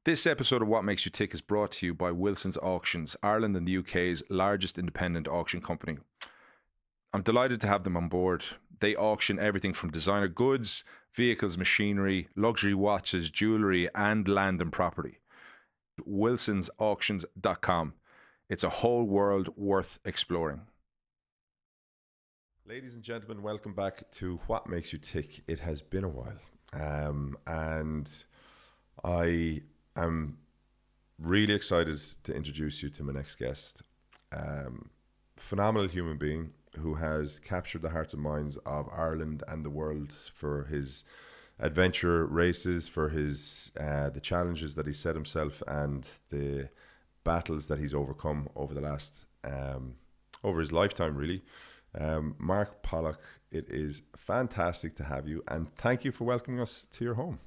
This episode of What Makes You Tick is brought to you by Wilson's Auctions, Ireland and the UK's largest independent auction company. I'm delighted to have them on board. They auction everything from designer goods, vehicles, machinery, luxury watches, jewellery, and land and property. WilsonsAuctions.com. It's a whole world worth exploring. Ladies and gentlemen, welcome back to What Makes You Tick. It has been a while, and I am really excited to introduce you to my next guest. Phenomenal human being who has captured the hearts and minds of Ireland and the world for his adventure races, for his the challenges that he set himself and the battles that he's overcome over the last over his lifetime, really. Mark Pollock, it is fantastic to have you, and thank you for welcoming us to your home.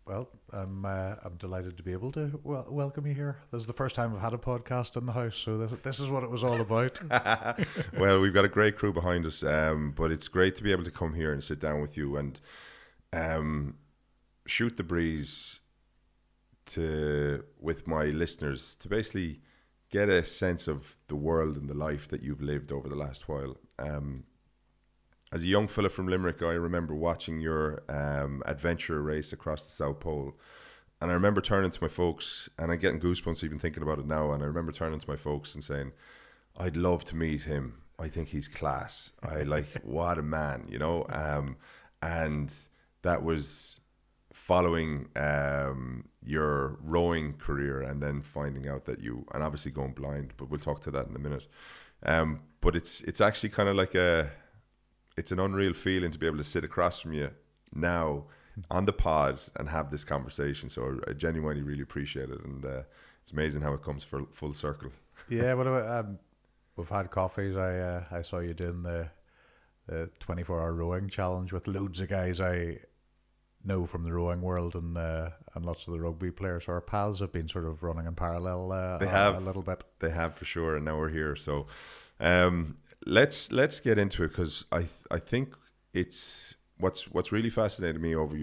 Well, I'm delighted to be able to welcome you here. This is the first time I've had a podcast in the house, so this is what it was all about. Well, we've got a great crew behind us, but it's great to be able to come here and sit down with you and shoot the breeze with my listeners to basically get a sense of the world and the life that you've lived over the last while. As a young fella from Limerick, I remember watching your adventure race across the South Pole. And I remember turning to my folks, and I'm getting goosebumps even thinking about it now. And I remember turning to my folks and saying, I'd love to meet him. I think he's class. What a man, you know? And that was following your rowing career and then finding out that and obviously going blind, but we'll talk to that in a minute. But it's actually kind of like it's an unreal feeling to be able to sit across from you now on the pod and have this conversation. So I genuinely really appreciate it, and it's amazing how it comes full circle. Yeah, well, we've had coffees. I saw you doing the 24-hour rowing challenge with loads of guys I know from the rowing world and lots of the rugby players. So our paths have been sort of running in parallel. They have a little bit. They have for sure, and now we're here. So let's get into it, because I think it's what's really fascinated me over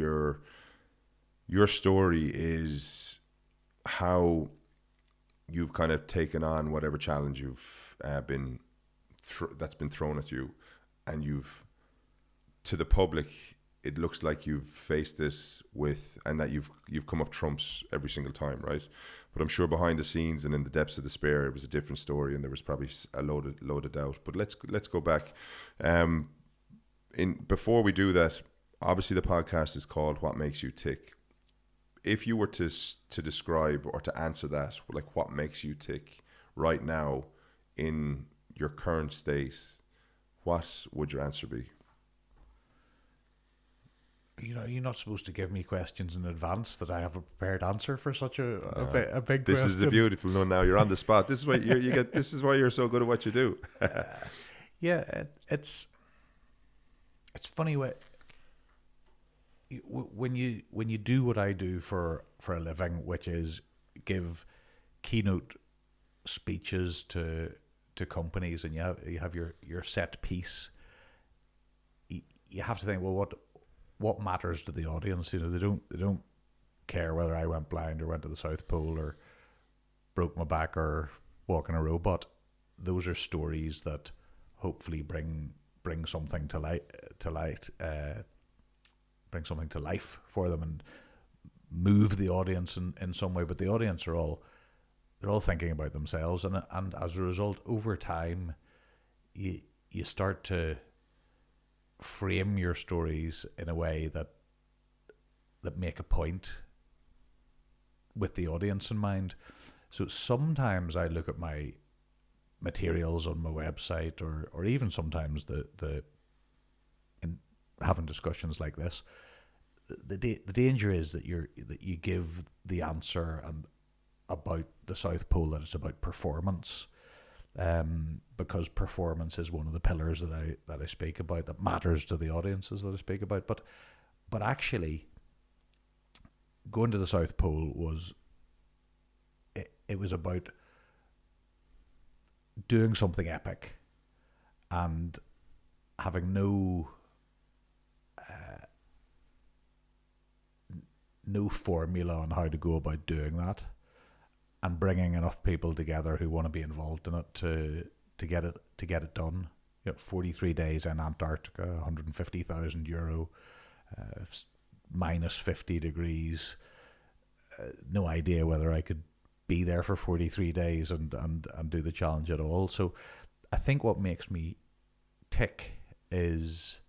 your story is how you've kind of taken on whatever challenge you've that's been thrown at you, and to the public it looks like you've faced it and that you've come up trumps every single time, right? But I'm sure behind the scenes and in the depths of despair, it was a different story, and there was probably a load of doubt. But let's go back. Before we do that, obviously the podcast is called "What Makes You Tick." If you were to describe or to answer that, like what makes you tick right now in your current state, what would your answer be? You know, you're not supposed to give me questions in advance that I have a prepared answer for such a big This question. is the beautiful one. Now you're on the spot. This is why you get. This is why you're so good at what you do. Yeah, it's funny when you do what I do for a living, which is give keynote speeches to companies, and you have your set piece. You have to think, well, what matters to the audience? You know, they don't care whether I went blind or went to the South Pole or broke my back or walk in a robot. Those are stories that hopefully bring something to light, bring something to life for them and move the audience in some way. But the audience they're all thinking about themselves, and as a result, over time, you start to frame your stories in a way that make a point with the audience in mind. So sometimes I look at my materials on my website, or even sometimes in having discussions like this, the danger is that you give the answer and about the South Pole that it's about performance. Because performance is one of the pillars that I speak about, that matters to the audiences that I speak about. But actually, going to the South Pole was about doing something epic and having no formula on how to go about doing that, and bringing enough people together who want to be involved in it to get it done. 43 days in Antarctica, €150,000, minus 50 degrees. No idea whether I could be there for 43 days and do the challenge at all. So I think what makes me tick is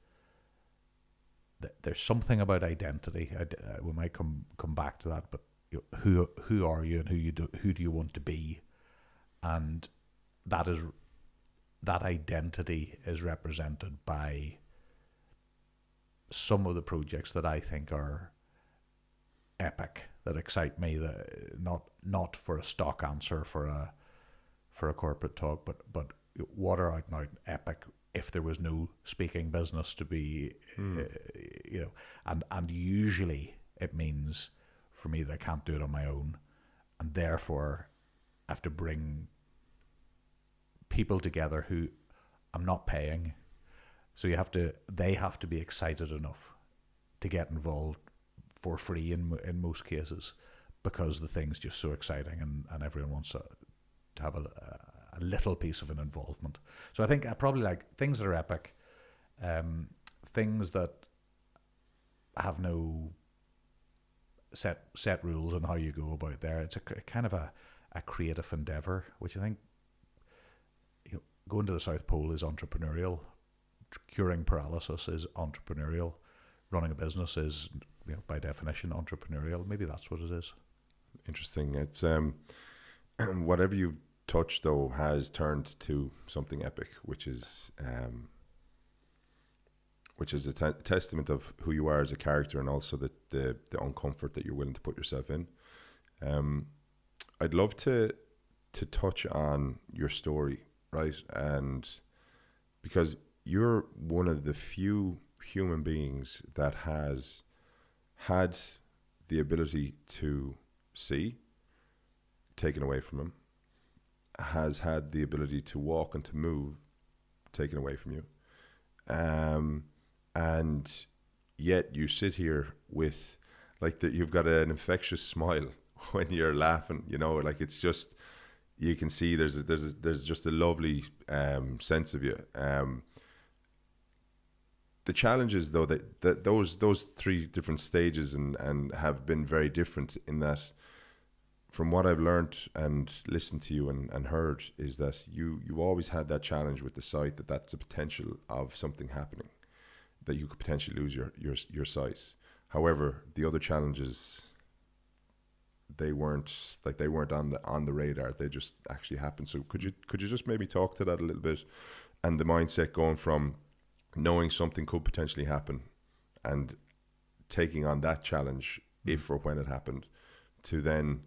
that there's something about identity. We might come back to that, but who are you and who do you want to be? And that identity is represented by some of the projects that I think are epic, that excite me. That not for a stock answer for a corporate talk, but what are out and out epic. If there was no speaking business to be, and usually it means for me that I can't do it on my own, and therefore I have to bring people together who I'm not paying. So they have to be excited enough to get involved for free in most cases, because the thing's just so exciting and everyone wants to have a little piece of an involvement. So I think I probably like things that are epic, things that have no set rules on how you go about there. It's a kind of a creative endeavor, which I think, going to the South Pole is entrepreneurial. Curing paralysis is entrepreneurial. Running a business is, by definition, entrepreneurial. Maybe that's what it is. Interesting. It's whatever you've touched, though, has turned to something epic, which is a testament of who you are as a character, and also the uncomfort that you're willing to put yourself in. I'd love to touch on your story, right? And because you're one of the few human beings that has had the ability to see taken away from him, has had the ability to walk and to move taken away from you, and yet you sit here with you've got an infectious smile when you're laughing. It's just, you can see there's just a lovely sense of you. The challenges, though, that those three different stages and have been very different in that, from what I've learned and listened to you and heard, is that you've always had that challenge with the sight, that's a potential of something happening, that you could potentially lose your sight. However, the other challenges, they weren't on the radar. They just actually happened. So could you just maybe talk to that a little bit, and the mindset going from knowing something could potentially happen and taking on that challenge if or when it happened, to then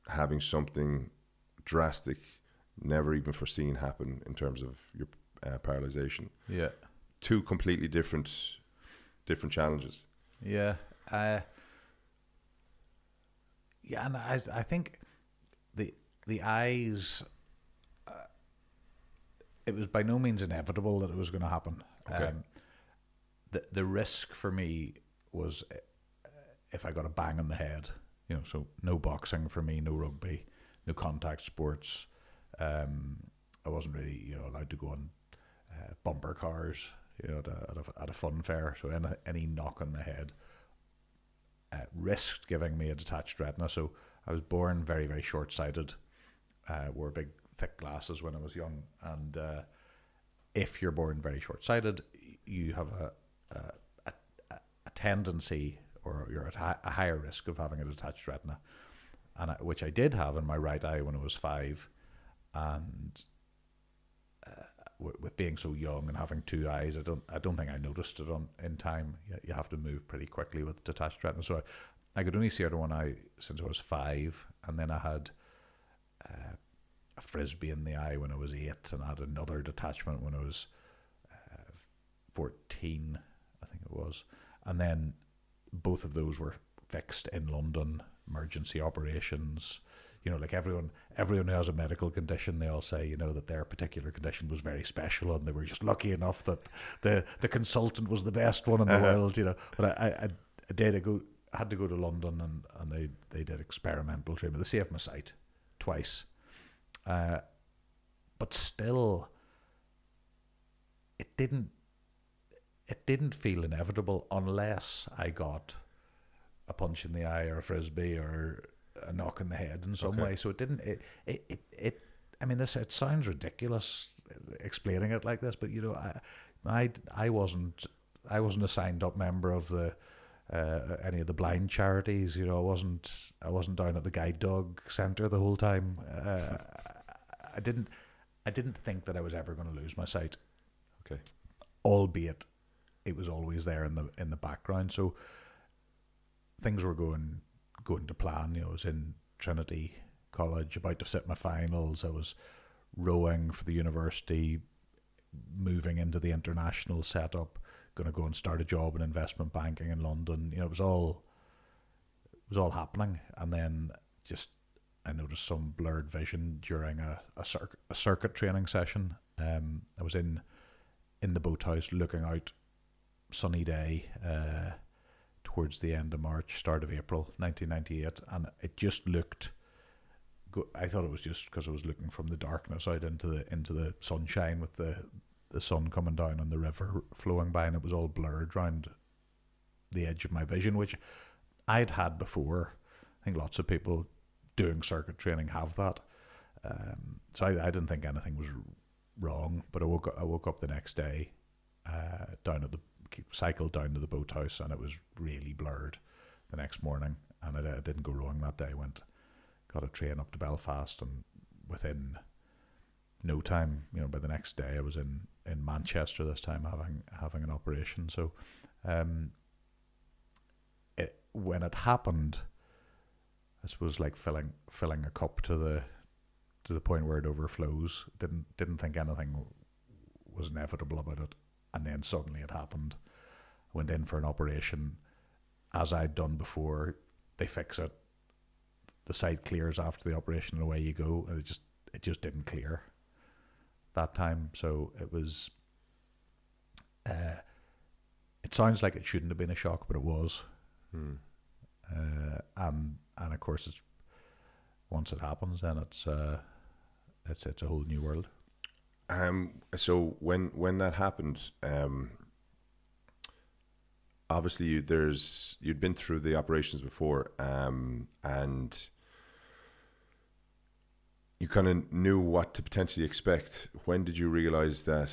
having something drastic, never even foreseen happen in terms of your paralyzation. Yeah. Two completely different challenges. Yeah. And I think the eyes, it was by no means inevitable that it was going to happen. Okay. The risk for me was if I got a bang on the head, so no boxing for me, no rugby, no contact sports. I wasn't really, allowed to go on bumper cars, at a fun fair. So any knock on the head risked giving me a detached retina. So I was born very, very short-sighted, wore big, thick glasses when I was young. And if you're born very short-sighted, you have a tendency, or you're at a higher risk of having a detached retina, and which I did have in my right eye when I was 5. And with being so young and having two eyes, I don't think I noticed it in time. You have to move pretty quickly with detached retina. So I could only see out of one eye since I was 5, and then I had a frisbee in the eye when I was 8, and I had another detachment when I was 14, I think it was. And then both of those were fixed in London, emergency operations. Like everyone who has a medical condition, they all say, that their particular condition was very special, and they were just lucky enough that the consultant was the best one in the world, But I I had to go to London, and they did experimental treatment. They saved my sight twice, but still, it didn't feel inevitable unless I got a punch in the eye or a frisbee or a knock in the head in some way. So it didn't. I mean, it sounds ridiculous explaining it like this, but you know, I wasn't a signed up member of the any of the blind charities. You know, I wasn't down at the guide dog centre the whole time. I didn't think that I was ever going to lose my sight. Okay. Albeit it was always there in the background. So things were going to plan. You know, I was in Trinity College, about to sit my finals. I was rowing for the university, moving into the international setup, going to go and start a job in investment banking in London. You know, it was all happening. And then just I noticed some blurred vision during a circuit training session. I was in the boathouse looking out, sunny day, towards the end of March, start of April 1998, and it just looked I thought it was just because I was looking from the darkness out into the sunshine, with the sun coming down and the river flowing by, and it was all blurred around the edge of my vision, which I'd had before. I think lots of people doing circuit training have that. So I didn't think anything was wrong, but I woke up the next day, cycled down to the boathouse, and it was really blurred the next morning, and I didn't go rowing that day. Got a train up to Belfast, and within no time, you know, by the next day I was in Manchester this time having an operation. So when it happened, I suppose like filling a cup to the point where it overflows. Didn't think anything was inevitable about it, and then suddenly it happened. I went in for an operation, as I'd done before. They fix it, the sight clears after the operation, and away you go. And it just didn't clear that time. So it was. It sounds like it shouldn't have been a shock, but it was. And of course, once it happens, then it's a whole new world. So when that happened, obviously you'd been through the operations before, and you kind of knew what to potentially expect. When did you realize that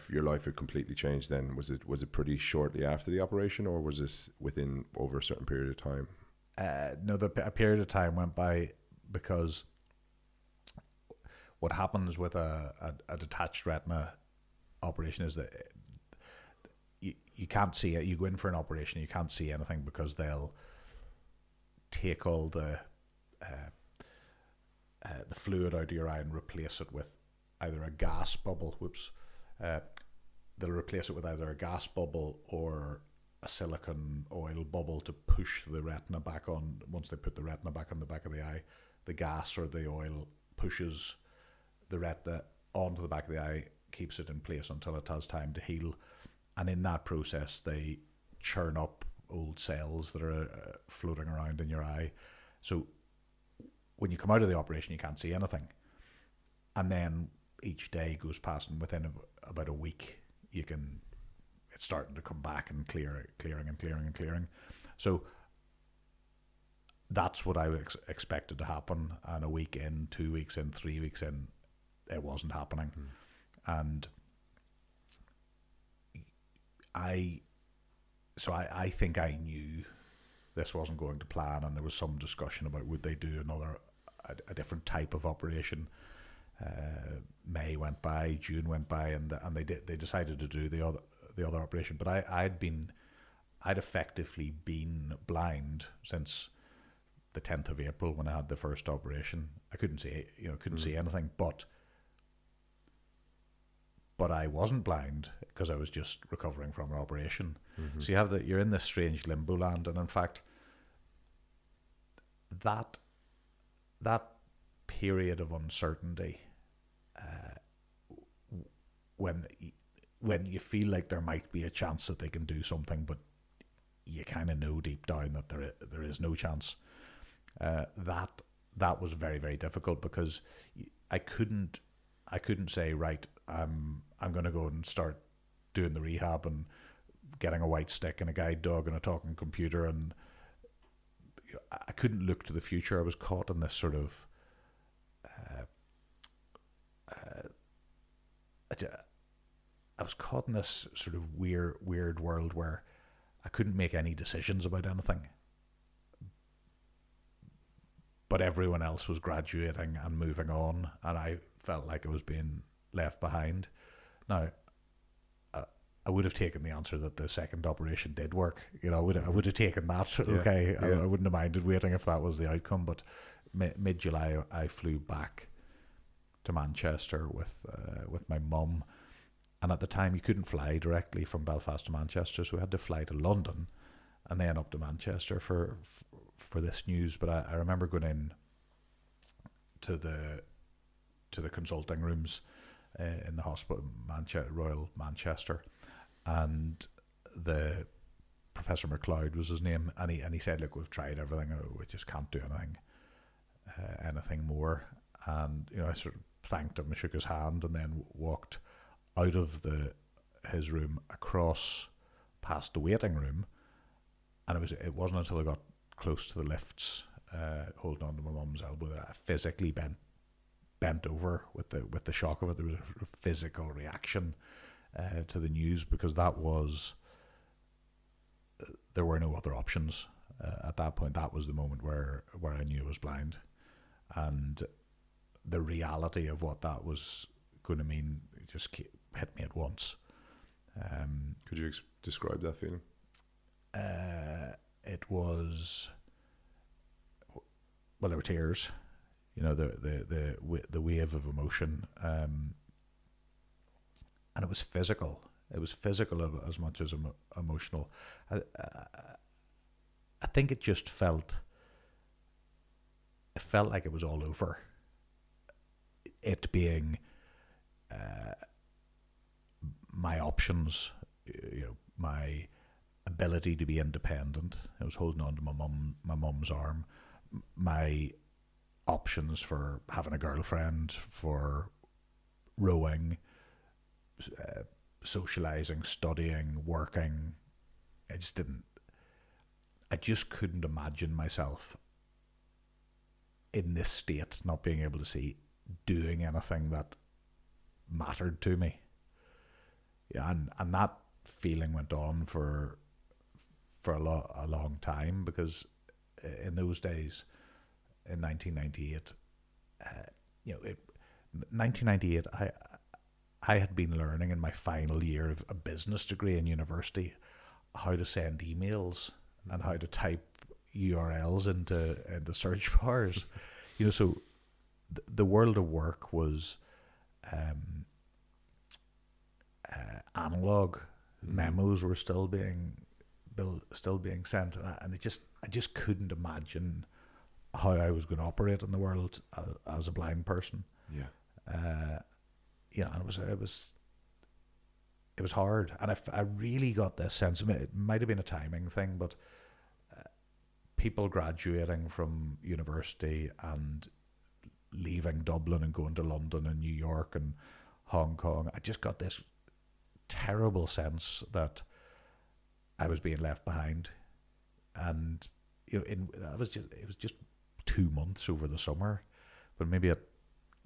your life had completely changed then? Was it pretty shortly after the operation, or was it within over a certain period of time? No, a period of time went by, because what happens with a detached retina operation is that you can't see it. You go in for an operation, you can't see anything, because they'll take all the fluid out of your eye and replace it with either a gas bubble. They'll replace it with either a gas bubble or a silicone oil bubble to push the retina back on. Once they put the retina back on the back of the eye, the gas or the oil pushes the retina onto the back of the eye, keeps it in place until it has time to heal. And in that process, they churn up old cells that are floating around in your eye. So when you come out of the operation, you can't see anything. And then each day goes past, and within about a week, it's starting to come back and clearing. So that's what I expected to happen. And a week in, 2 weeks in, 3 weeks in, it wasn't happening. And I think I knew this wasn't going to plan, and there was some discussion about would they do a different type of operation. May went by, June went by, and they decided to do the other operation. But I'd effectively been blind since the 10th of April when I had the first operation. I couldn't see see anything, but I wasn't blind because I was just recovering from an operation. So you're in this strange limbo land, and in fact, that period of uncertainty, when you feel like there might be a chance that they can do something, but you kind of know deep down that there is no chance. That was very, very difficult, because I couldn't say, right, I'm going to go and start doing the rehab and getting a white stick and a guide dog and a talking computer, and I couldn't look to the future. I was caught in this sort of I was caught in this sort of weird world where I couldn't make any decisions about anything, but everyone else was graduating and moving on, and I felt like I was being left behind. Now, I would have taken the answer that the second operation did work. You know, I would have taken that. Okay, I wouldn't have minded waiting if that was the outcome. But mid-July, I flew back to Manchester with my mum, and at the time you couldn't fly directly from Belfast to Manchester, so we had to fly to London and then up to Manchester for this news. But I remember going in to the consulting rooms in the hospital, Royal Manchester, and the Professor McLeod was his name, and he said, "Look, we've tried everything, we just can't do anything more." And I sort of thanked him, shook his hand, and then walked out of his room, across past the waiting room, and it wasn't until I got close to the lifts, holding on to my mum's elbow, that I physically bent over with the shock of it. There was a physical reaction to the news, because there were no other options at that point. That was the moment where I knew I was blind, and the reality of what that was going to mean just hit me at once. Could you describe that feeling? It was, well, there were tears, the wave of emotion, and it was physical. It was physical as much as emotional. I think it just felt like it was all over. It being my options, my ability to be independent. I was holding on to my mum's arm. My options for having a girlfriend, for rowing, socializing, studying, working. I just couldn't imagine myself in this state, not being able to see, doing anything that mattered to me. Yeah, and that feeling went on for a long time, because in those days, in 1998, 1998, I had been learning in my final year of a business degree in university how to send emails and how to type URLs into search bars. So the world of work was analog. Memos were still being sent, and I just couldn't imagine how I was going to operate in the world as a blind person. And it was hard, and I really got this sense. It might have been a timing thing, but people graduating from university and leaving Dublin and going to London and New York and Hong Kong, I just got this terrible sense that I was being left behind. And it was just 2 months over the summer, but maybe at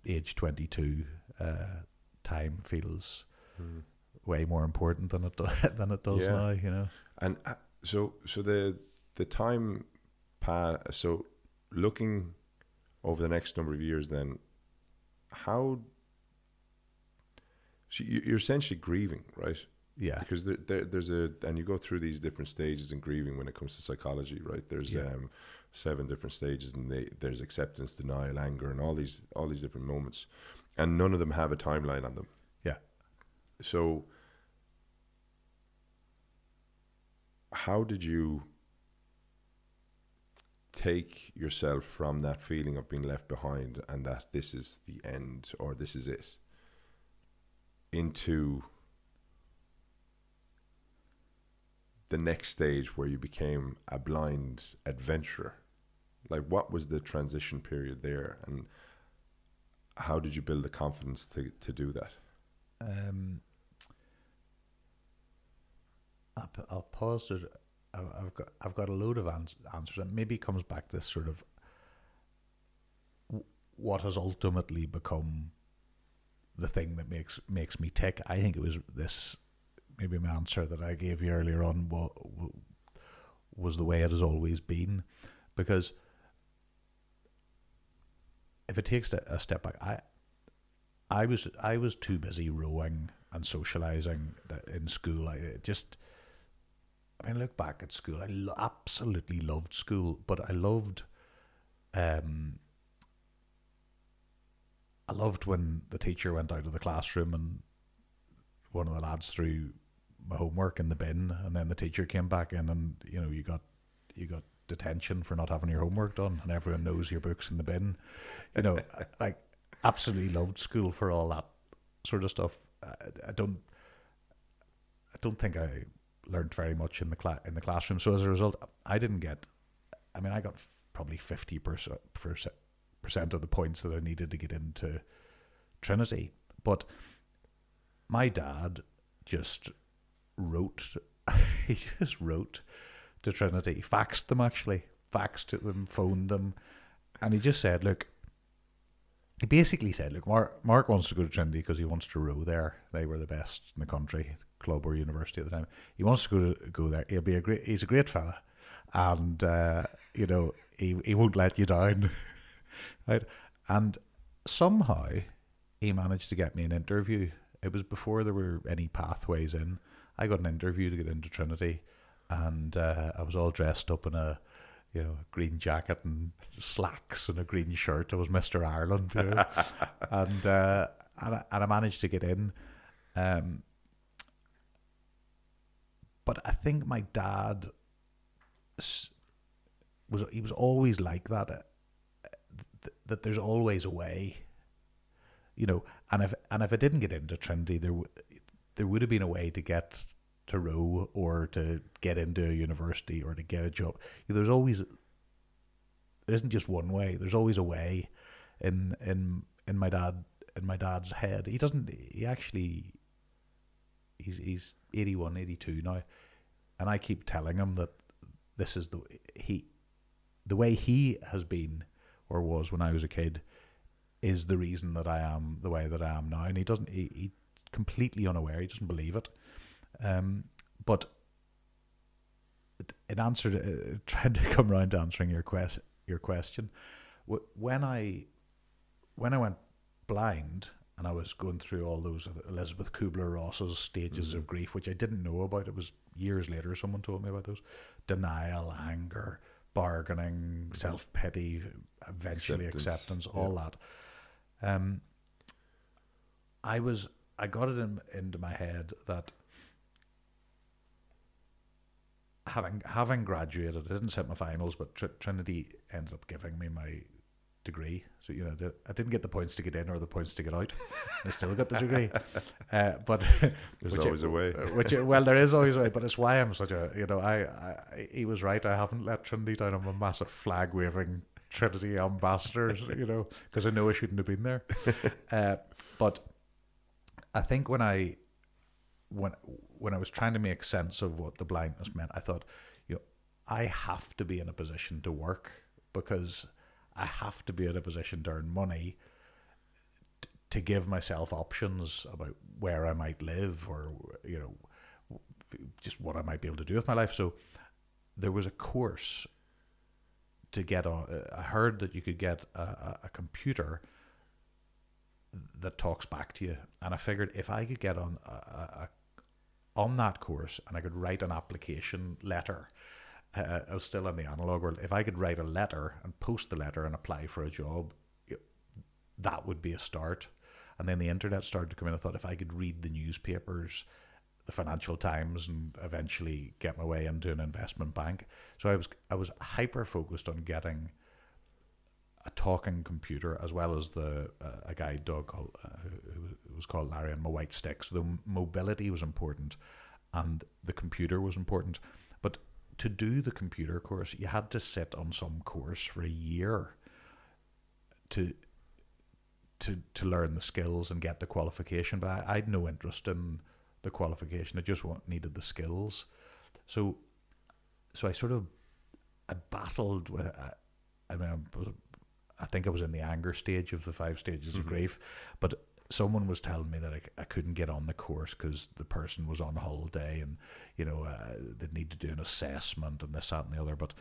age 22, time feels way more important than it does now. And so the time so looking over the next number of years, then how? So you're essentially grieving, right? Yeah. Because there's and you go through these different stages in grieving when it comes to psychology, right? There's 7 different stages, and there's acceptance, denial, anger, and all these different moments, and none of them have a timeline on them. Yeah. So how did you take yourself from that feeling of being left behind and that this is the end or this is it into the next stage where you became a blind adventurer? Like, what was the transition period there, and how did you build the confidence to do that? I'll pause. I've got a load of answers, and maybe it comes back to this sort of what has ultimately become the thing that makes me tick. I think it was this. Maybe my answer that I gave you earlier on was the way it has always been, because if it takes a step back, I was too busy rowing and socializing in school. I look back at school. I absolutely loved school, but I loved when the teacher went out of the classroom and one of the lads threw my homework in the bin, and then the teacher came back in, and you got detention for not having your homework done, and everyone knows your book's in the bin. Like, absolutely loved school for all that sort of stuff. I don't think I learned very much in the classroom. So as a result, I got probably 50% of the points that I needed to get into Trinity. But my dad just wrote. He just wrote to Trinity, faxed to them, phoned them, and he just said, look. He basically said, look, Mark wants to go to Trinity because he wants to row there. They were the best in the country, club or university at the time. He wants to go there. He's a great fella, and he won't let you down, right? And somehow he managed to get me an interview. It was before there were any pathways in. I got an interview to get into Trinity, and I was all dressed up in a green jacket and slacks and a green shirt. I was Mr. Ireland, and I managed to get in. But I think my dad was always like that. That there's always a way, And if I didn't get into Trinity, there would have been a way to get to row or to get into a university or to get a job. There isn't just one way. There's always a way in my dad's head. He's 81, 82 now, and I keep telling him that this is the way he has been or was when I was a kid is the reason that I am the way that I am now. And he completely unaware. He doesn't believe it. But in answer to trying to come around to answering your question, when I went blind and I was going through all those Elizabeth Kubler-Ross's stages of grief, which I didn't know about. It was years later someone told me about those: denial, anger, bargaining, self-pity, eventually acceptance, all that. I got it into my head that having graduated, I didn't set my finals, but Trinity ended up giving me my degree. So I didn't get the points to get in or the points to get out. I still got the degree, but there's always a way. Well, there is always a way, but it's why I'm such a he was right. I haven't let Trinity down. I'm a massive flag waving Trinity ambassador, because I know I shouldn't have been there. But I think when I was trying to make sense of what the blindness meant, I thought, I have to be in a position to work, because I have to be in a position to earn money to give myself options about where I might live, or just what I might be able to do with my life. So there was a course to get on. I heard that you could get a computer that talks back to you, and I figured if I could get on that course and I could write an application letter. I was still in the analog world. If I could write a letter and post the letter and apply for a job, that would be a start. And then the internet started to come in. I thought if I could read the newspapers, the Financial Times, and eventually get my way into an investment bank. So I was hyper focused on getting a talking computer, as well as a guide dog called who was called Larry, and my white stick. So the mobility was important, and the computer was important. to do the computer course, you had to sit on some course for a year to learn the skills and get the qualification. But I had no interest in the qualification. I just needed the skills. So I battled with. I think I was in the anger stage of the 5 stages of grief, but someone was telling me that I couldn't get on the course because the person was on holiday, and they'd need to do an assessment and this, that, and the other. But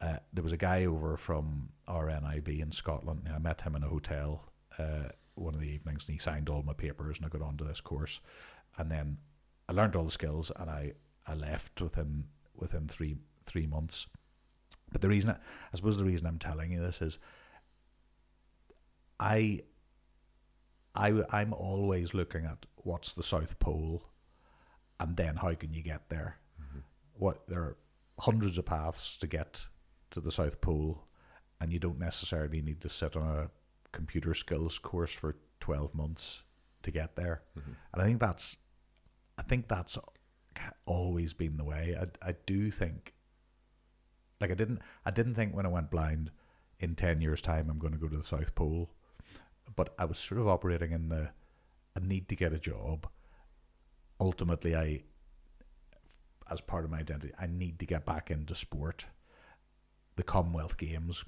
there was a guy over from RNIB in Scotland. And I met him in a hotel one of the evenings, and he signed all my papers, and I got onto this course. And then I learned all the skills, and I left within 3 months. But the reason, I suppose the reason I'm telling you this is I'm always looking at what's the South Pole, and then how can you get there. There are hundreds of paths to get to the South Pole, and you don't necessarily need to sit on a computer skills course for 12 months to get there. And I think that's always been the way. I do think, like, I didn't think when I went blind in 10 years' time I'm going to go to the South Pole, but I was sort of operating in I need to get a job. Ultimately, as part of my identity, I need to get back into sport. The Commonwealth Games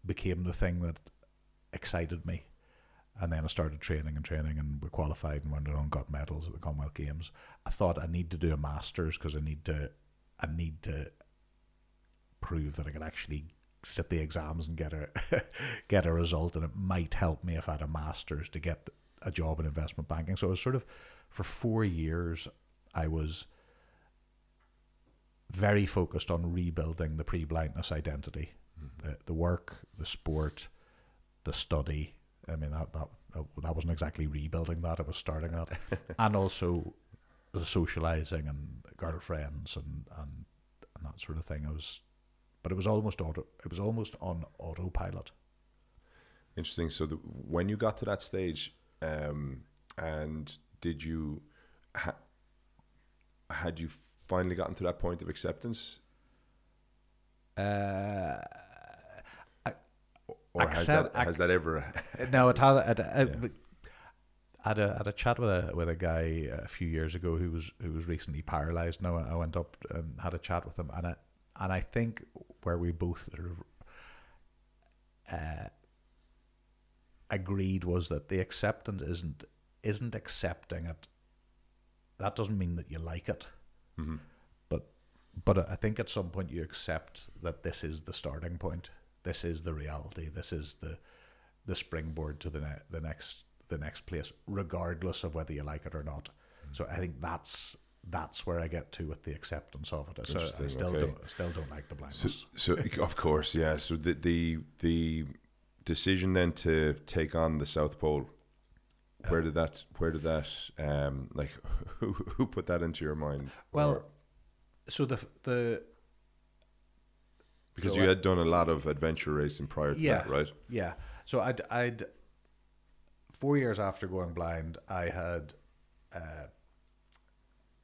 became the thing that excited me. And then I started training, and we qualified and went on and got medals at the Commonwealth Games. I thought I need to do a master's because I need to prove that I can actually sit the exams and get a result, and it might help me if I had a master's to get a job in investment banking. So it was sort of, for 4 years, I was very focused on rebuilding the pre-blindness identity, the work, the sport, the study. I mean, that wasn't exactly rebuilding that; it was starting that, and also the socializing and girlfriends and that sort of thing. But it was almost on autopilot. Interesting. So when you got to that stage, and did you had you finally gotten to that point of acceptance? Or has that ever? No, it has. I had a chat with a guy a few years ago who was recently paralyzed. Now I went up and had a chat with him, and I think where we both sort of agreed was that the acceptance isn't accepting it. That doesn't mean that you like it, but I think at some point you accept that this is the starting point. This is the reality. This is the springboard to the next place, regardless of whether you like it or not. So I think that's where I get to with the acceptance of it. So I still don't like the blindness. So of course, yeah. So the decision then to take on the South Pole, where did that like who put that into your mind? So the because you had done a lot of adventure racing prior to that, right? Yeah. So I'd 4 years after going blind, I had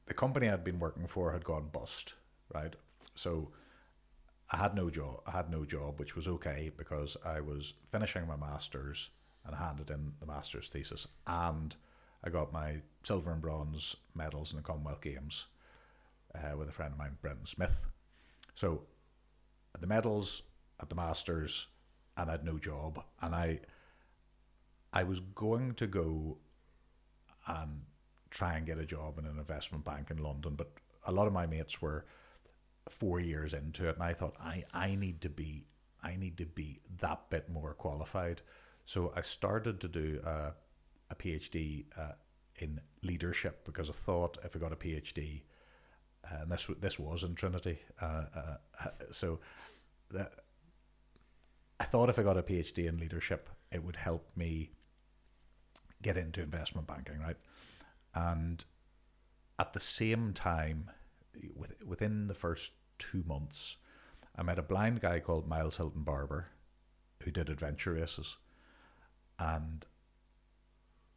the company I'd been working for had gone bust, right? So I had no job, which was okay because I was finishing my master's and handed in the master's thesis, and I got my silver and bronze medals in the Commonwealth Games with a friend of mine, Brendan Smith. So at the medals, at the masters, and I had no job, and I was going to go and try and get a job in an investment bank in London, but a lot of my mates were 4 years into it, and I thought I need to be that bit more qualified. So I started to do a PhD in leadership because I thought if I got a PhD, and this was in Trinity, so I thought if I got a PhD in leadership, it would help me get into investment banking, right? And at the same time, within the first 2 months, I met a blind guy called Hilton Barber, who did adventure races, and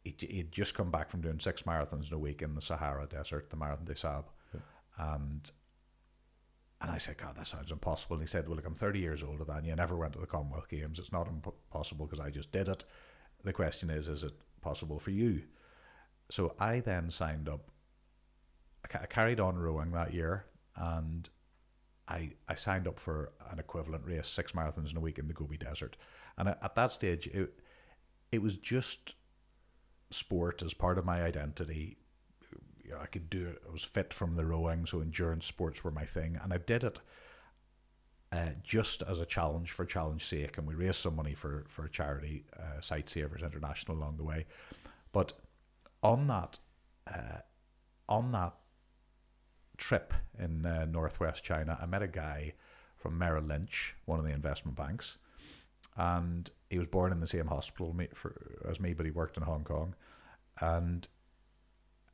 he'd just come back from doing 6 marathons in a week in the Sahara Desert, the Marathon des Sables, and And I said, God, that sounds impossible. And he said, well, look, I'm 30 years older than you. I never went to the Commonwealth Games. It's not impossible because I just did it. The question is it possible for you? So I then signed up. I carried on rowing that year, and I signed up for an equivalent race, 6 marathons in a week in the Gobi Desert. And at that stage, it was just sport as part of my identity. You know, I could do it. I was fit from the rowing, so endurance sports were my thing. And I did it just as a challenge for challenge sake. And we raised some money for a charity, Sightsavers International, along the way. But on that trip in northwest China, I met a guy from Merrill Lynch, one of the investment banks, and he was born in the same hospital as me, but he worked in Hong Kong. And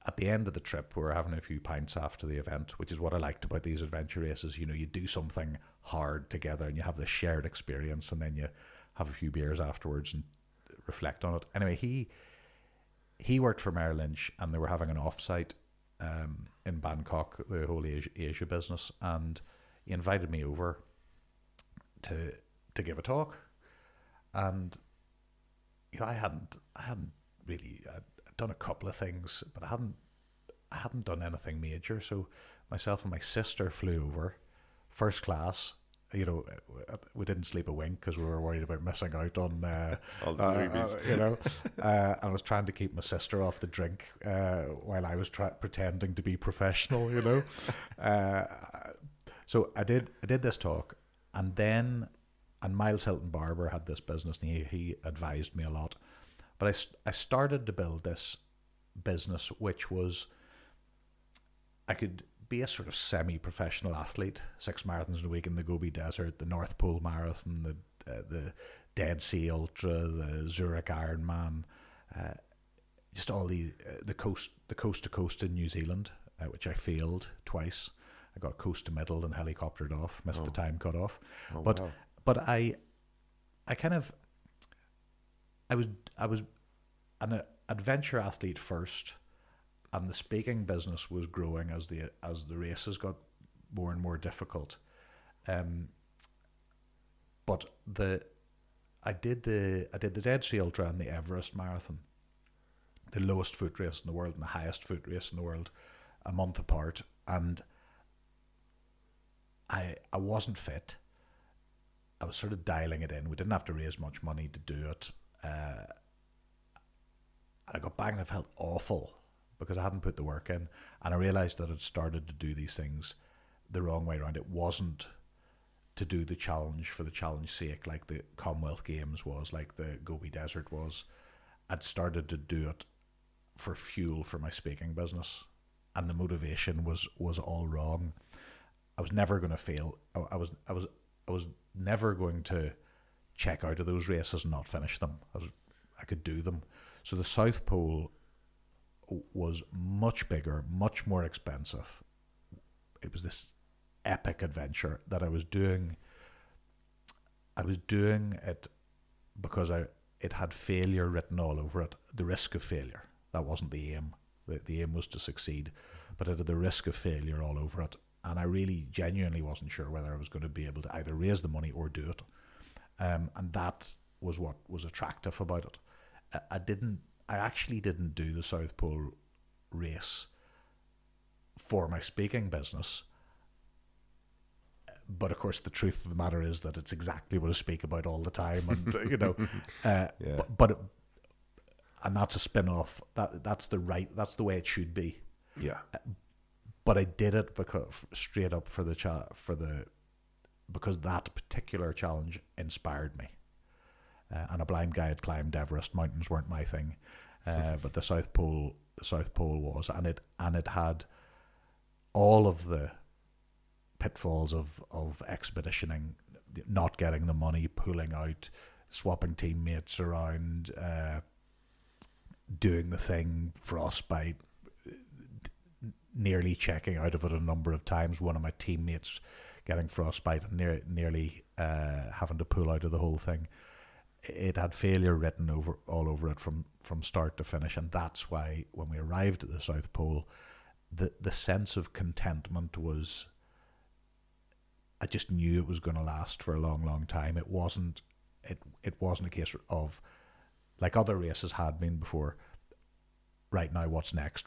at the end of the trip, we were having a few pints after the event, which is what I liked about these adventure races. You know, you do something hard together and you have this shared experience, and then you have a few beers afterwards and reflect on it. Anyway, he worked for Merrill Lynch, and they were having an offsite in Bangkok, the whole Asia business, and he invited me over to give a talk. And you know, I hadn't really I'd done a couple of things, but I hadn't done anything major. So myself and my sister flew over, first class. You know, we didn't sleep a wink because we were worried about missing out on all the movies. you know, I was trying to keep my sister off the drink while I was pretending to be professional. You know, so I did this talk, and Miles Hilton Barber had this business, and he advised me a lot. But I started to build this business, which was I could be a sort of semi-professional athlete, 6 marathons in a week in the Gobi Desert, the North Pole Marathon, the Dead Sea Ultra, the Zurich Ironman, just all the coast to coast in New Zealand, which I failed twice. I got coast to middle and helicoptered off, missed the time cut off. Oh, but wow. but I was an adventure athlete first, and the speaking business was growing as the races got more and more difficult. But I did the Dead Sea Ultra and the Everest Marathon, the lowest foot race in the world and the highest foot race in the world, a month apart, and I wasn't fit. I was sort of dialing it in. We didn't have to raise much money to do it. I got back and I felt awful because I hadn't put the work in, and I realised that I'd started to do these things the wrong way around. It wasn't to do the challenge for the challenge sake, like the Commonwealth Games was, like the Gobi Desert was. I'd started to do it for fuel for my speaking business, and the motivation was all wrong. I was never going to fail. I was never going to check out of those races and not finish them. I could do them. So the South Pole was much bigger, much more expensive. It was this epic adventure that I was doing. I was doing it because it had failure written all over it, the risk of failure. That wasn't the aim. The aim was to succeed, but it had the risk of failure all over it. And I really genuinely wasn't sure whether I was going to be able to either raise the money or do it. And that was what was attractive about it. I actually didn't do the South Pole race for my speaking business. But of course, the truth of the matter is that it's exactly what I speak about all the time, and you know, Yeah. and that's a spin-off. That's the way it should be. Yeah. But I did it because because that particular challenge inspired me. And a blind guy had climbed Everest. Mountains weren't my thing, but the South Pole was, and it had all of the pitfalls of expeditioning, not getting the money, pulling out, swapping teammates around, doing the thing, frostbite, nearly checking out of it a number of times. One of my teammates getting frostbite and nearly having to pull out of the whole thing. It had failure written all over it from start to finish, and that's why when we arrived at the South Pole, the sense of contentment was I just knew it was going to last for a long, long time. It wasn't a case of, like other races had been before, right now, what's next?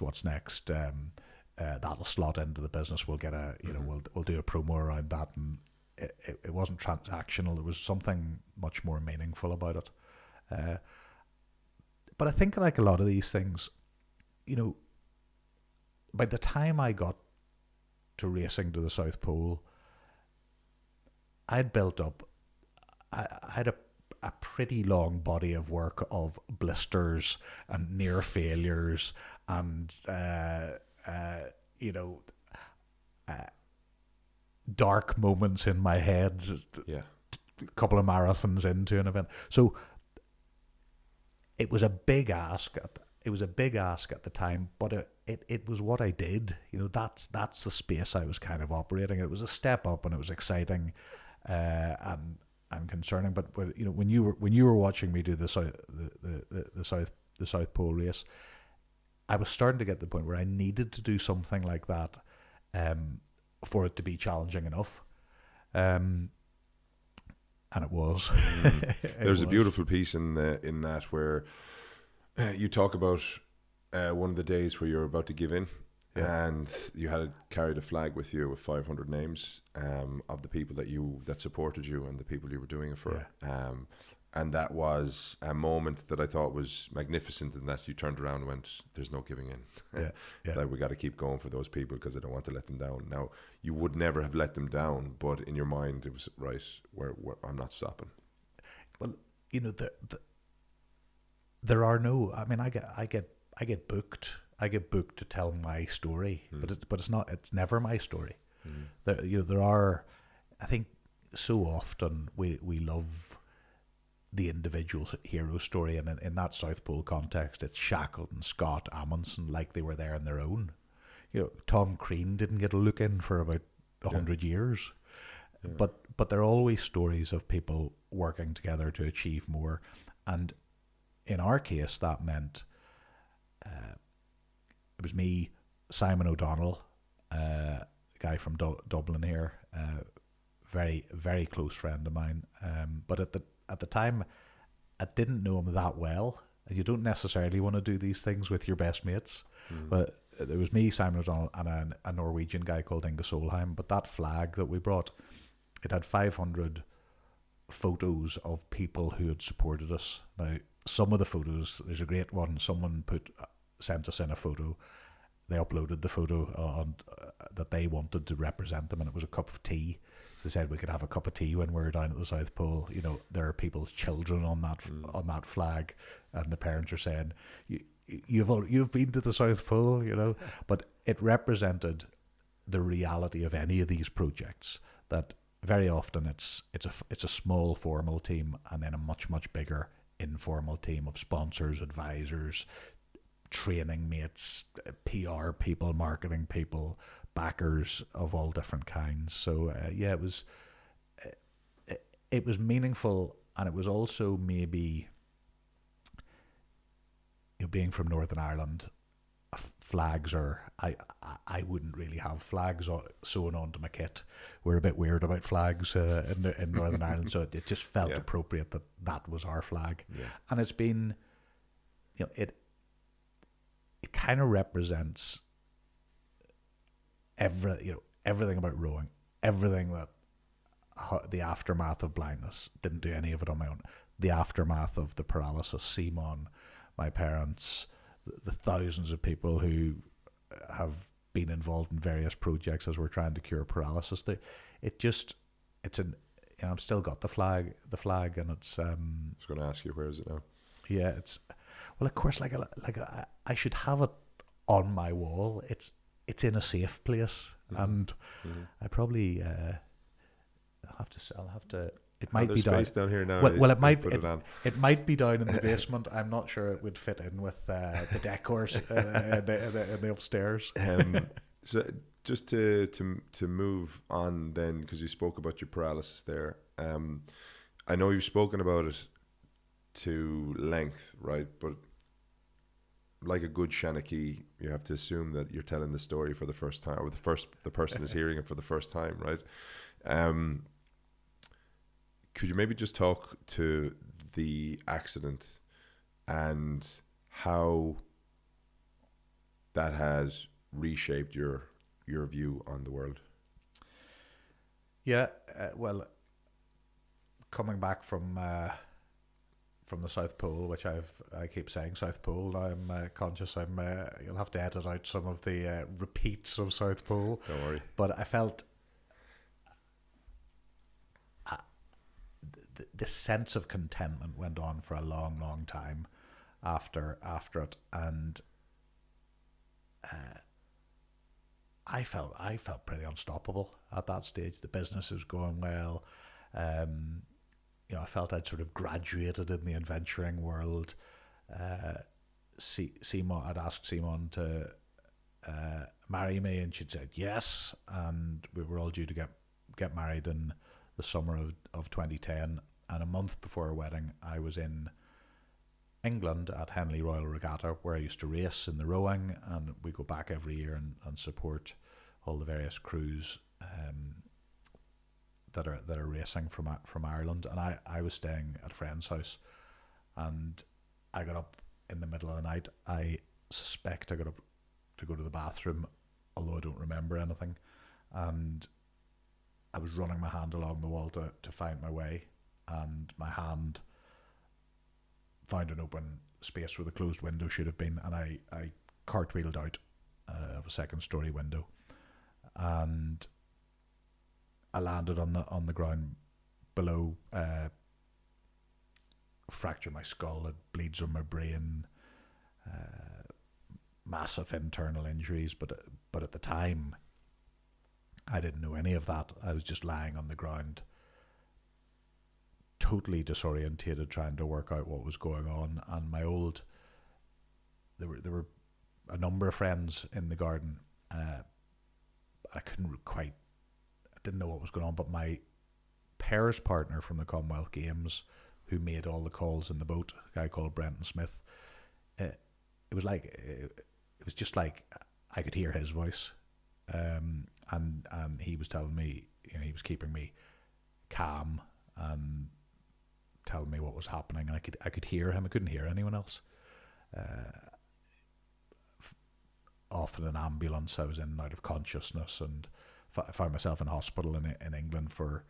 That'll slot into the business. We'll get we'll do a promo around that, and it wasn't transactional. There was something much more meaningful about it. But I think, like a lot of these things, by the time I got to racing to the South Pole, I'd built up. I had a pretty long body of work of blisters and near failures and dark moments in my head. Yeah. A couple of marathons into an event, so it was a big ask. It was a big ask at the time, but it was what I did. That's the space I was kind of operating. It was a step up, and it was exciting and concerning. But when you were watching me do the South Pole race, I was starting to get to the point where I needed to do something like that for it to be challenging enough. And it was. There's a beautiful piece in that where you talk about one of the days where you're about to give in, and you had carried a flag with you with 500 names of the people that supported you and the people you were doing it for. And that was a moment that I thought was magnificent, in that you turned around and went, "There's no giving in. Like, we got to keep going for those people because I don't want to let them down." Now, you would never have let them down, but in your mind, it was right. Where I'm not stopping. Well, there are no. I mean, I get booked. I get booked to tell my story, but it's not. It's never my story. There are. I think so often we love the individual hero story, and in that South Pole context, it's Shackleton, Scott, Amundsen, like they were there on their own. Tom Crean didn't get a look in for about 100 years, but there are always stories of people working together to achieve more, and in our case, that meant it was me, Simon O'Donnell, a guy from Dublin here, very, very close friend of mine, but at the time, I didn't know him that well. You don't necessarily want to do these things with your best mates. But it was me, Simon O'Donnell, and a Norwegian guy called Inge Solheim. But that flag that we brought, it had 500 photos of people who had supported us. Now, some of the photos, there's a great one. Someone sent us in a photo. They uploaded the photo on that they wanted to represent them, and it was a cup of tea. They said we could have a cup of tea when we're down at the South Pole. There are people's children on that flag, and the parents are saying, "You've been to the South Pole," But it represented the reality of any of these projects. That very often it's a small formal team, and then a much, much bigger informal team of sponsors, advisors, training mates, PR people, marketing people, backers of all different kinds. So it was meaningful, and it was also maybe, being from Northern Ireland, flags are, I wouldn't really have flags sewn onto my kit. We're a bit weird about flags in Northern Ireland, so it just felt appropriate that was our flag. And it's been, it kind of represents everything about rowing, everything that the aftermath of blindness, didn't do any of it on my own, the aftermath of the paralysis, Simon, my parents, the thousands of people who have been involved in various projects as we're trying to cure paralysis. I've still got the flag, and it's. I was going to ask you, where is it now? Yeah, it's. Well, of course, I should have it on my wall. It's in a safe place, and I probably I'll have to. It might be space down here now. Well, it might. It might be down in the basement. I'm not sure it would fit in with the decors in the upstairs. So just to move on then, because you spoke about your paralysis there. I know you've spoken about it to length, right? But like a good Shanachie, you have to assume that you're telling the story for the first time, or the person is hearing it for the first time, right? Could you maybe just talk to the accident and how that has reshaped your view on the world? Yeah, well, coming back from the South Pole, which I keep saying South Pole. Now I'm conscious. You'll have to edit out some of the repeats of South Pole. Don't worry. But I felt the sense of contentment went on for a long, long time after it, and I felt pretty unstoppable at that stage. The business was going well. I felt I'd sort of graduated in the adventuring world. I'd asked Simon to marry me, and she'd said yes, and we were all due to get married in the summer of 2010. And a month before our wedding, I was in England at Henley Royal Regatta, where I used to race in the rowing, and we go back every year and support all the various crews that are racing from Ireland. And I was staying at a friend's house, and I got up in the middle of the night. I suspect I got up to go to the bathroom, although I don't remember anything, and I was running my hand along the wall to find my way, and my hand found an open space where the closed window should have been, and I cartwheeled out of a second story window, and I landed on the ground below, fractured my skull, it bleeds on my brain, massive internal injuries, but at the time I didn't know any of that. I was just lying on the ground, totally disorientated, trying to work out what was going on. And there were a number of friends in the garden. I didn't know what was going on, but my pairs partner from the Commonwealth Games, who made all the calls in the boat, a guy called Brenton Smith, it was just like I could hear his voice, and he was telling me, he was keeping me calm and telling me what was happening, and I could hear him. I couldn't hear anyone else. Off in an ambulance, I was in and out of consciousness, and I found myself in hospital in England for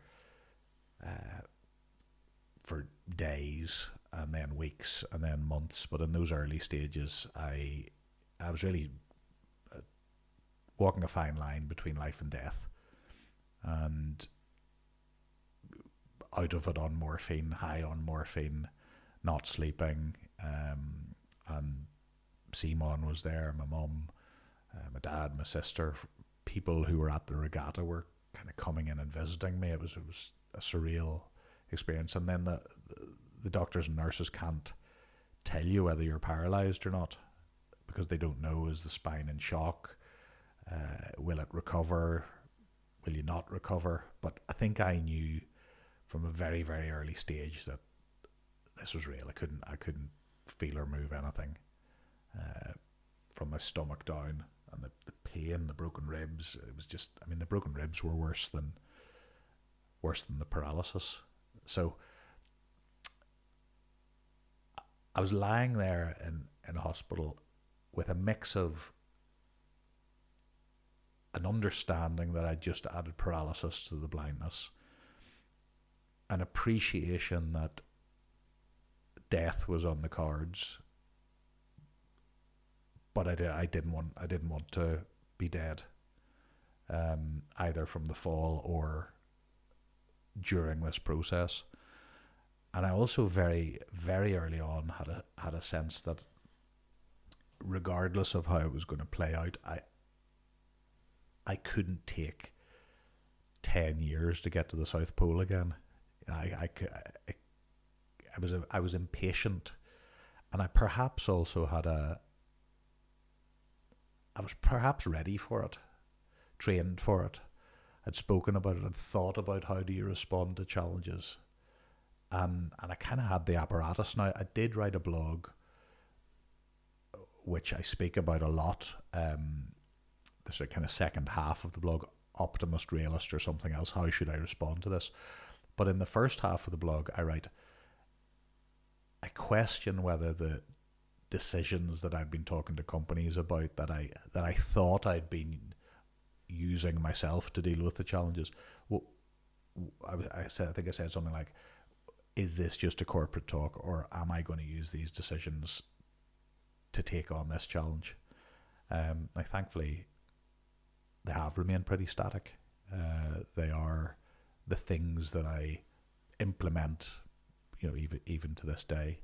days, and then weeks, and then months. But in those early stages, I was really walking a fine line between life and death, and out of it on morphine, high on morphine, not sleeping, and Simon was there, my mum, my dad, my sister. People who were at the regatta were kind of coming in and visiting me. It was a surreal experience. And then the doctors and nurses can't tell you whether you're paralyzed or not, because they don't know. Is the spine in shock? Will it recover? Will you not recover? But I think I knew from a very, very early stage that this was real. I couldn't feel or move anything from my stomach down, and the pain, the broken ribs. It was just, the broken ribs were worse than the paralysis. So I was lying there in a hospital with a mix of an understanding that I just added paralysis to the blindness, an appreciation that death was on the cards, but I didn't want to be dead, either from the fall or during this process. And I also very, very early on had a sense that regardless of how it was going to play out, I couldn't take 10 years to get to the South Pole again. I was impatient, and I perhaps also I was perhaps ready for it, trained for it. I'd spoken about it and thought about how do you respond to challenges, and I kind of had the apparatus. Now, I did write a blog, which I speak about a lot. The sort of kind of second half of the blog optimist, realist, or something else. How should I respond to this? But in the first half of the blog, I write, I question whether the decisions that I'd been talking to companies about, that I thought I'd been using myself to deal with the challenges. Well, I think I said something like, is this just a corporate talk, or am I going to use these decisions to take on this challenge? Thankfully, they have remained pretty static. They are the things that I implement, even to this day.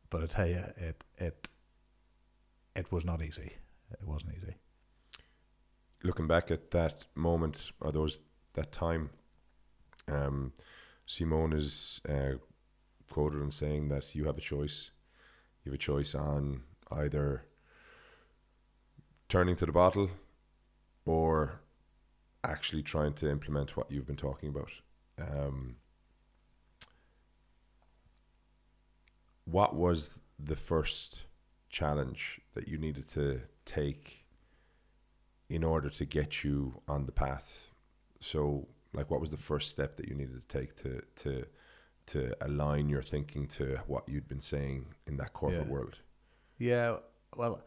But I tell you, it was not easy. It wasn't easy. Looking back at that moment, or that time, Simone is quoted in saying that you have a choice. You have a choice on either turning to the bottle or actually trying to implement what you've been talking about. What was the first challenge that you needed to take in order to get you on the path? So, like, what was the first step that you needed to take to align your thinking to what you'd been saying in that corporate world? Yeah, well,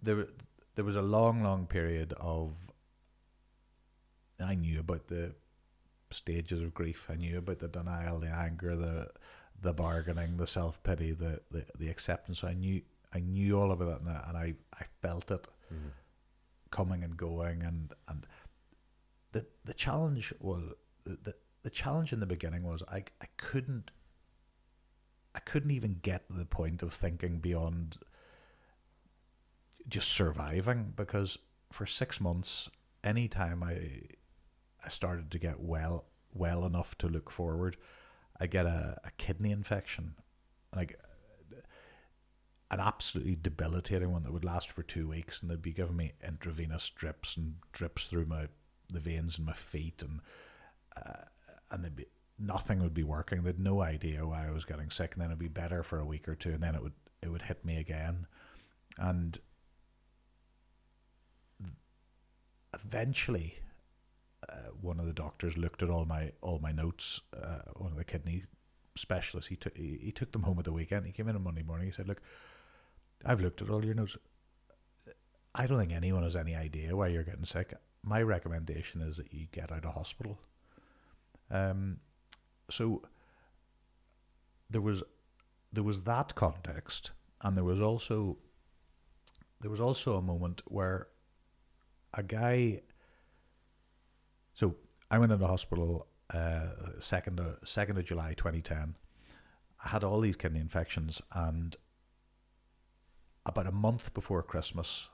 there was a long period of, I knew about the stages of grief. I knew about the denial, the anger, the bargaining, the self-pity, the acceptance. I knew all about that, and I felt it coming and going, and the challenge was the challenge in the beginning was I couldn't even get to the point of thinking beyond just surviving, because for 6 months, anytime I started to get well enough to look forward, I get a kidney infection, like an absolutely debilitating one that would last for 2 weeks, and they'd be giving me intravenous drips through the veins in my feet, and nothing would be working. They'd no idea why I was getting sick, and then it'd be better for a week or two, and then it would hit me again, and eventually one of the doctors looked at all my notes. One of the kidney specialists, he took them home at the weekend. He came in on Monday morning. He said, "Look, I've looked at all your notes. I don't think anyone has any idea why you're getting sick. My recommendation is that you get out of hospital." So there was that context, and there was also a moment where a guy. So I went into hospital 2nd of July 2010. I had all these kidney infections, and about a month before Christmas,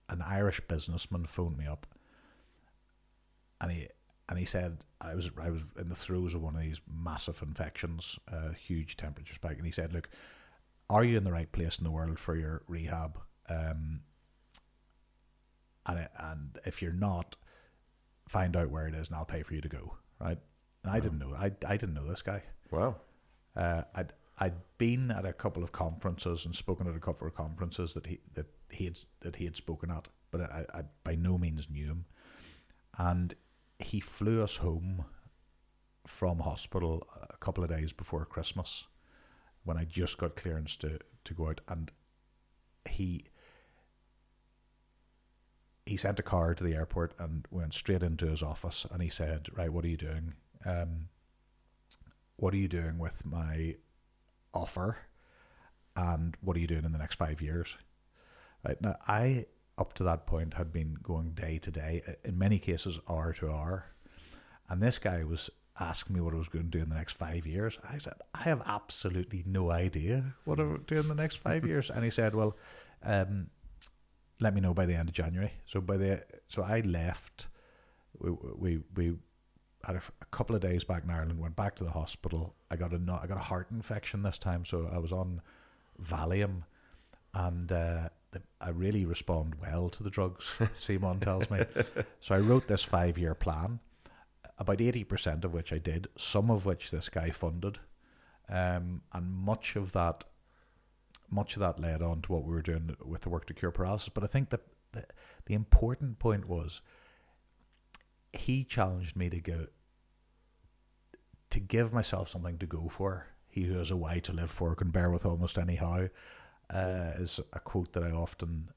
an Irish businessman phoned me up, and he said I was in the throes of one of these massive infections, huge temperature spike, and he said, "Look, are you in the right place in the world for your rehab? And if you're not, find out where it is, and I'll pay for you to go." Right? And I didn't know. I didn't know this guy. Wow. I'd been at a couple of conferences and spoken at a couple of conferences that he had spoken at, but I by no means knew him. And he flew us home from hospital a couple of days before Christmas, when I just got clearance to go out, and he sent a car to the airport and went straight into his office, and he said, "Right, what are you doing? What are you doing with my offer? And what are you doing in the next 5 years?" Right now, I, up to that point, had been going day to day, in many cases hour to hour, and this guy was asking me what I was going to do in the next 5 years. I said, "I have absolutely no idea what I'm doing in the next 5 years." And he said, "Well, let me know by the end of January." So I left. We had a couple of days back in Ireland. Went back to the hospital. I got a heart infection this time, so I was on Valium, and I really respond well to the drugs. Simon tells me. So I wrote this 5-year plan, about 80% of which I did, some of which this guy funded, and much of that much of that led on to what we were doing with the work to cure paralysis. But I think that the important point was he challenged me to give myself something to go for. He who has a why to live for can bear with almost any how, is a quote that I often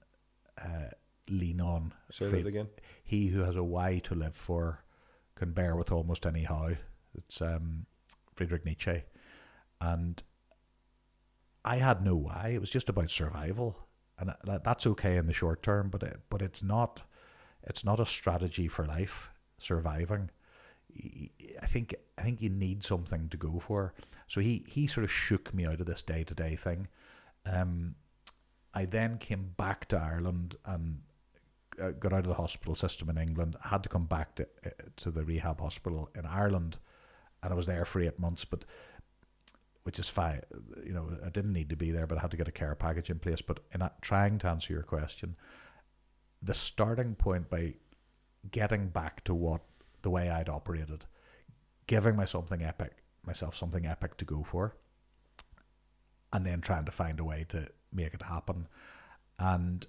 lean on. Say that again. He who has a why to live for can bear with almost any how. It's Friedrich Nietzsche. And I had no why. It was just about survival. And that's okay in the short term, but it's not a strategy for life, surviving. I think you need something to go for. So he sort of shook me out of this day-to-day thing. I then came back to Ireland and got out of the hospital system in England. I had to come back to the rehab hospital in Ireland, and I was there for 8 months, which is fine. You know, I didn't need to be there, but I had to get a care package in place. But in trying to answer your question, the starting point by getting back to the way I'd operated, giving myself something epic to go for, and then trying to find a way to make it happen. And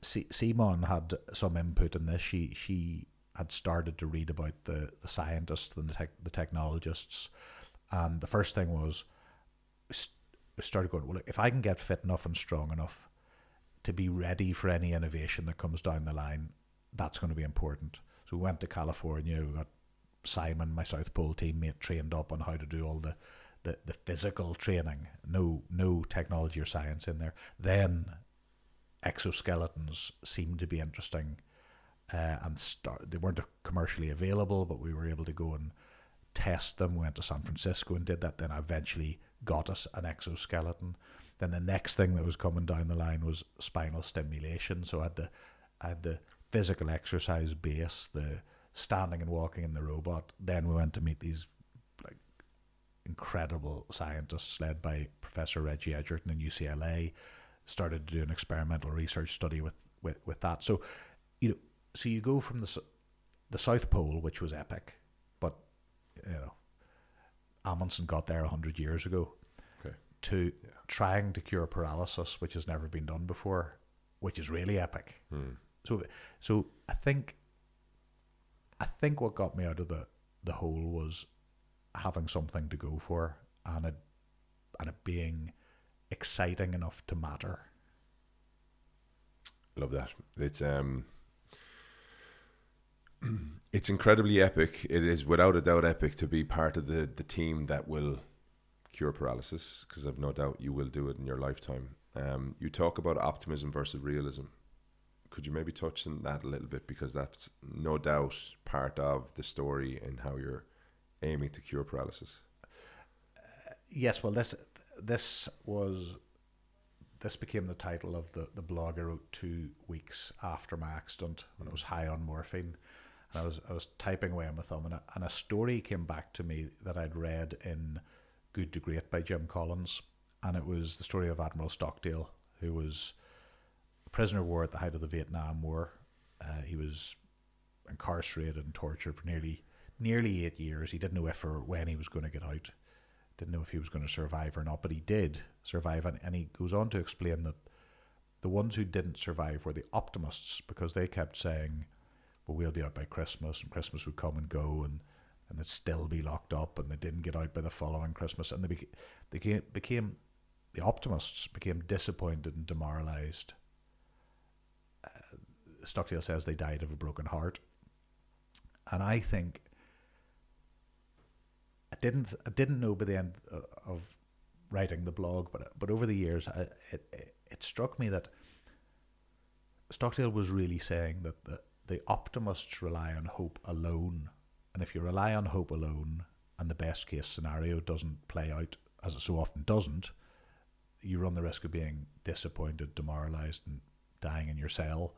Simon had some input in this. She had started to read about the scientists and the technologists, and the first thing was started going, well, if I can get fit enough and strong enough to be ready for any innovation that comes down the line, that's going to be important. So we went to California. We got Simon, my South Pole teammate, trained up on how to do all the physical training. No technology or science in there. Then exoskeletons seemed to be interesting, and they weren't commercially available, but we were able to go and test them. We went to San Francisco and did that. Then I eventually got us an exoskeleton. Then the next thing that was coming down the line was spinal stimulation. So I had the physical exercise base, the standing and walking in the robot. Then we went to meet these like incredible scientists led by Professor Reggie Edgerton in UCLA. Started to do an experimental research study with that. So you go from the South Pole, which was epic, but Amundsen got there 100 years ago, to trying to cure paralysis, which has never been done before, which is really epic. So I think what got me out of the hole was having something to go for, and it being exciting enough to matter. Love that. It's incredibly epic. It is without a doubt epic to be part of the team that will cure paralysis, because I've no doubt you will do it in your lifetime. You talk about optimism versus realism. Could you maybe touch on that a little bit, because that's no doubt part of the story and how you're aiming to cure paralysis? Yes, well, this became the title of the blog I wrote 2 weeks after my accident, when I was high on morphine. And I was typing away on my thumb, and a story came back to me that I'd read in Good to Great by Jim Collins, and it was the story of Admiral Stockdale, who was a prisoner of war at the height of the Vietnam War. He was incarcerated and tortured for nearly 8 years. He didn't know if or when he was going to get out. Didn't know if he was going to survive or not, but he did survive. And he goes on to explain that the ones who didn't survive were the optimists, because they kept saying, well, we'll be out by Christmas, and Christmas would come and go, and they'd still be locked up, and they didn't get out by the following Christmas. And the optimists became disappointed and demoralized. Stockdale says they died of a broken heart. And I think I didn't know by the end of writing the blog, but over the years, it struck me that Stockdale was really saying that the optimists rely on hope alone, and if you rely on hope alone, and the best case scenario doesn't play out, as it so often doesn't, you run the risk of being disappointed, demoralized, and dying in your cell.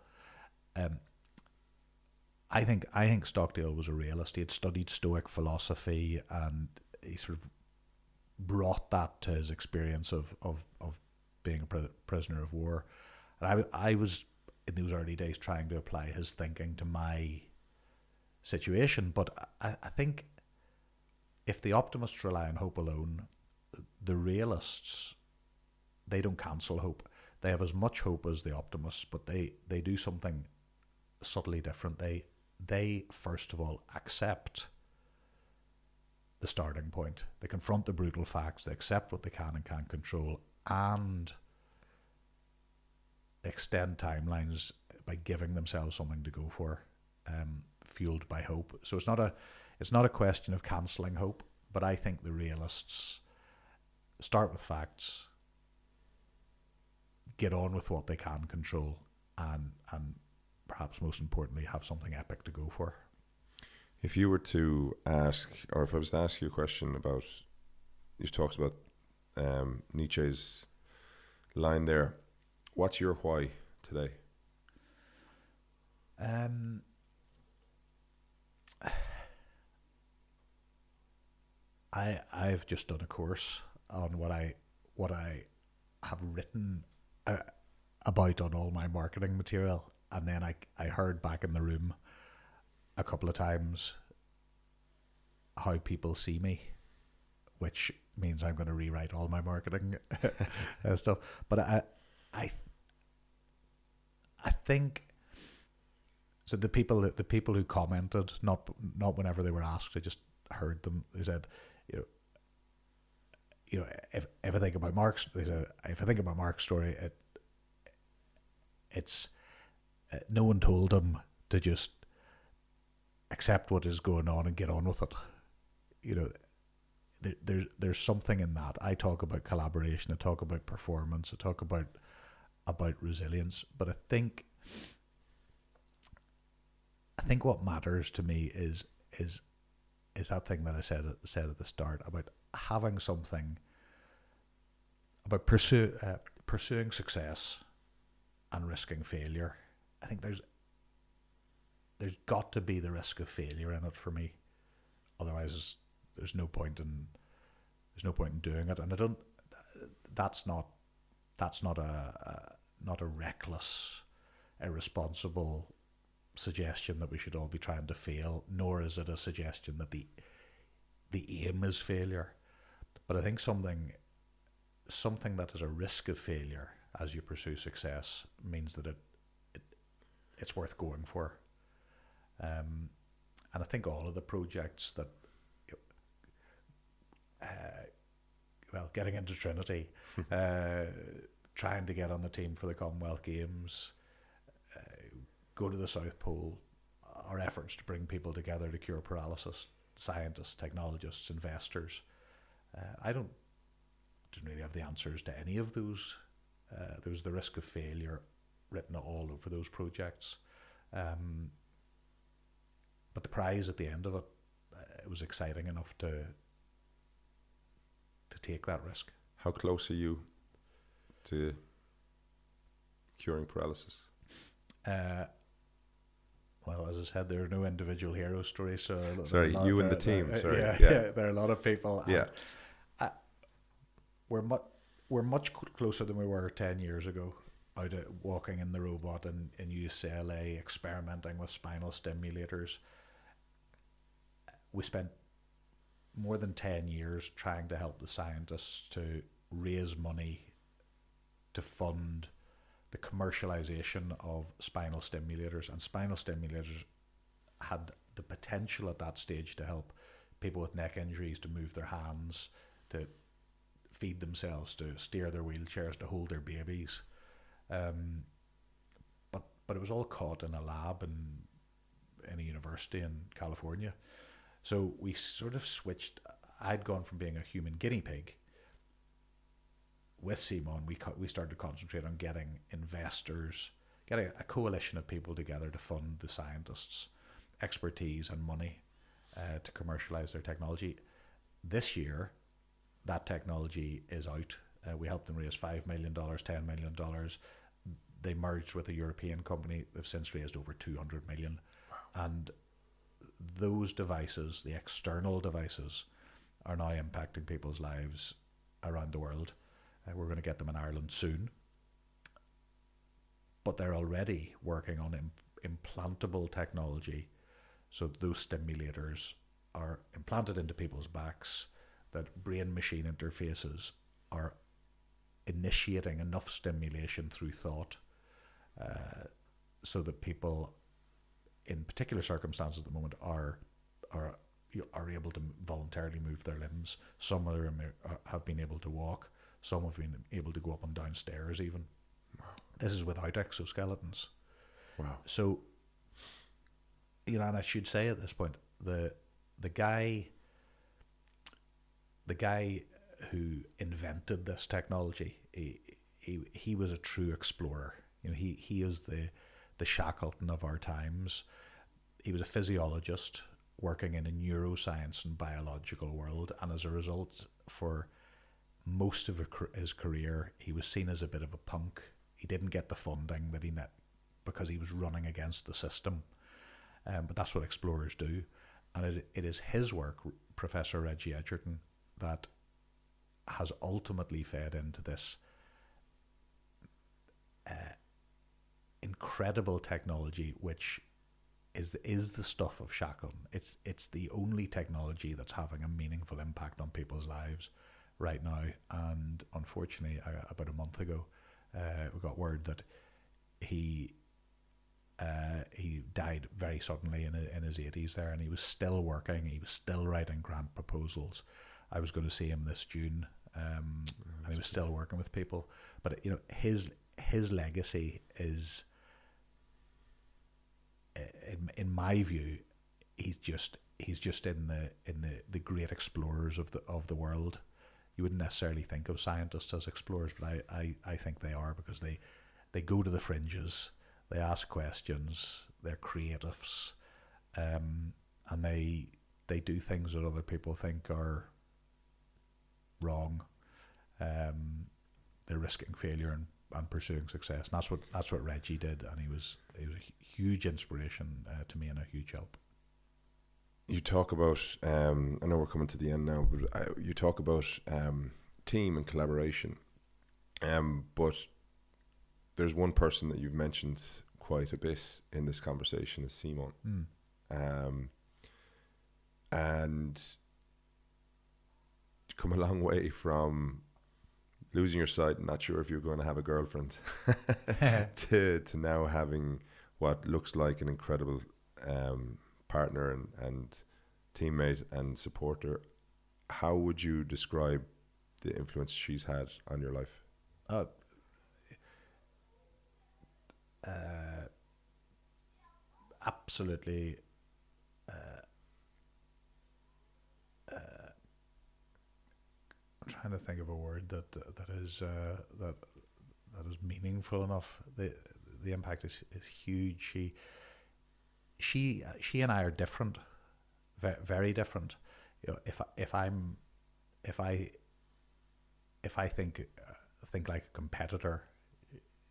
I think Stockdale was a realist. He had studied Stoic philosophy, and he sort of brought that to his experience of being a prisoner of war. And I was, in those early days, trying to apply his thinking to my situation. But I think if the optimists rely on hope alone, the realists they don't cancel hope. They have as much hope as the optimists, but they do something subtly different. They first of all accept the starting point. They confront the brutal facts. They accept what they can and can't control, and extend timelines by giving themselves something to go for, fueled by hope. So it's not a question of cancelling hope, but I think the realists start with facts, get on with what they can control, and perhaps most importantly, have something epic to go for. If you were to ask, or if I was to ask you a question about, you've talked about Nietzsche's line there, what's your why today? I've just done a course on what I have written about on all my marketing material, and then I heard back in the room a couple of times how people see me, which means I'm going to rewrite all my marketing stuff. But I think so. The people who commented, not whenever they were asked, I just heard them. They said, if I think about Mark's, they said, if I think about Mark's story, it's no one told him to just accept what is going on and get on with it. There's something in that. I talk about collaboration, I talk about performance, I talk about resilience, but I think what matters to me is that thing that I said at the start about having something, about pursuing success and risking failure. I think there's got to be the risk of failure in it for me. Otherwise, there's no point in doing it. And I don't. That's not a reckless, irresponsible suggestion that we should all be trying to fail. Nor is it a suggestion that the aim is failure. But I think something that is a risk of failure as you pursue success means that it's worth going for. And I think all of the projects that, getting into Trinity, trying to get on the team for the Commonwealth Games, go to the South Pole, our efforts to bring people together to cure paralysis, scientists, technologists, investors. I didn't really have the answers to any of those. There was the risk of failure written all over those projects. But the prize at the end of it, it was exciting enough to take that risk. How close are you to curing paralysis? Well, as I said, there are no individual hero stories. So sorry, you and the team. Sorry, yeah, there are a lot of people. Yeah, we're much closer than we were 10 years ago. Out walking in the robot in UCLA, experimenting with spinal stimulators. We spent more than 10 years trying to help the scientists to raise money to fund the commercialization of spinal stimulators. And spinal stimulators had the potential at that stage to help people with neck injuries to move their hands, to feed themselves, to steer their wheelchairs, to hold their babies. But it was all caught in a lab in a university in California. So we sort of switched. I'd gone from being a human guinea pig. With Simon, we started to concentrate on getting investors, getting a coalition of people together to fund the scientists, expertise and money to commercialize their technology. This year, that technology is out. We helped them raise $5 million, $10 million. They merged with a European company. They've since raised over 200 million. Wow. And those devices, the external devices, are now impacting people's lives around the world. We're going to get them in Ireland soon. But they're already working on implantable technology. So those stimulators are implanted into people's backs, that brain-machine interfaces are initiating enough stimulation through thought, so that people in particular circumstances at the moment are able to voluntarily move their limbs. Some of them have been able to walk. Some have been able to go up and down stairs even. Wow. This is without exoskeletons. Wow. So, you know, and I should say at this point, the guy who invented this technology, he was a true explorer. You know, he is the Shackleton of our times. He was a physiologist working in a neuroscience and biological world, and as a result, for most of his career, he was seen as a bit of a punk. He didn't get the funding that he net because he was running against the system. But that's what explorers do. And it is his work, Professor Reggie Edgerton, that has ultimately fed into this incredible technology, which is the stuff of Shackleton. It's the only technology that's having a meaningful impact on people's lives right now. And unfortunately, about a month ago, we got word that he died very suddenly in his 80s there, and he was still working. He was still writing grant proposals. I was going to see him this June, and he was still working with people. But you know, his legacy is, in my view, he's just in the great explorers of the world. You wouldn't necessarily think of scientists as explorers, but I think they are, because they go to the fringes, they ask questions, they're creatives, and they do things that other people think are wrong. They're risking failure and pursuing success. And that's what Reggie did, and he was a huge inspiration to me and a huge help. You talk about, I know we're coming to the end now, but you talk about team and collaboration. But there's one person that you've mentioned quite a bit in this conversation is Simon. And you come a long way from losing your sight and not sure if you're going to have a girlfriend to now having what looks like an incredible partner and teammate and supporter. How would you describe the influence she's had on your life? Absolutely. I'm trying to think of a word that is meaningful enough. The impact is huge. She and I are different, very different. You know, if I think like a competitor,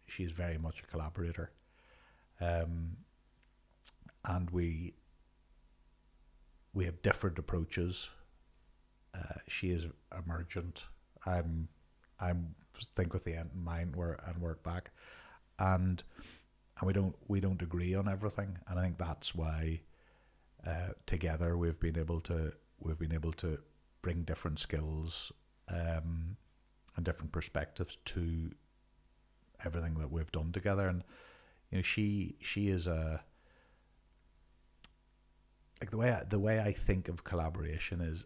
she's very much a collaborator. And we have different approaches. She is emergent. I'm think with the end in mind and work back, and we don't agree on everything. And I think that's why together we've been able to bring different skills and different perspectives to everything that we've done together. And you know, she is like the way I think of collaboration is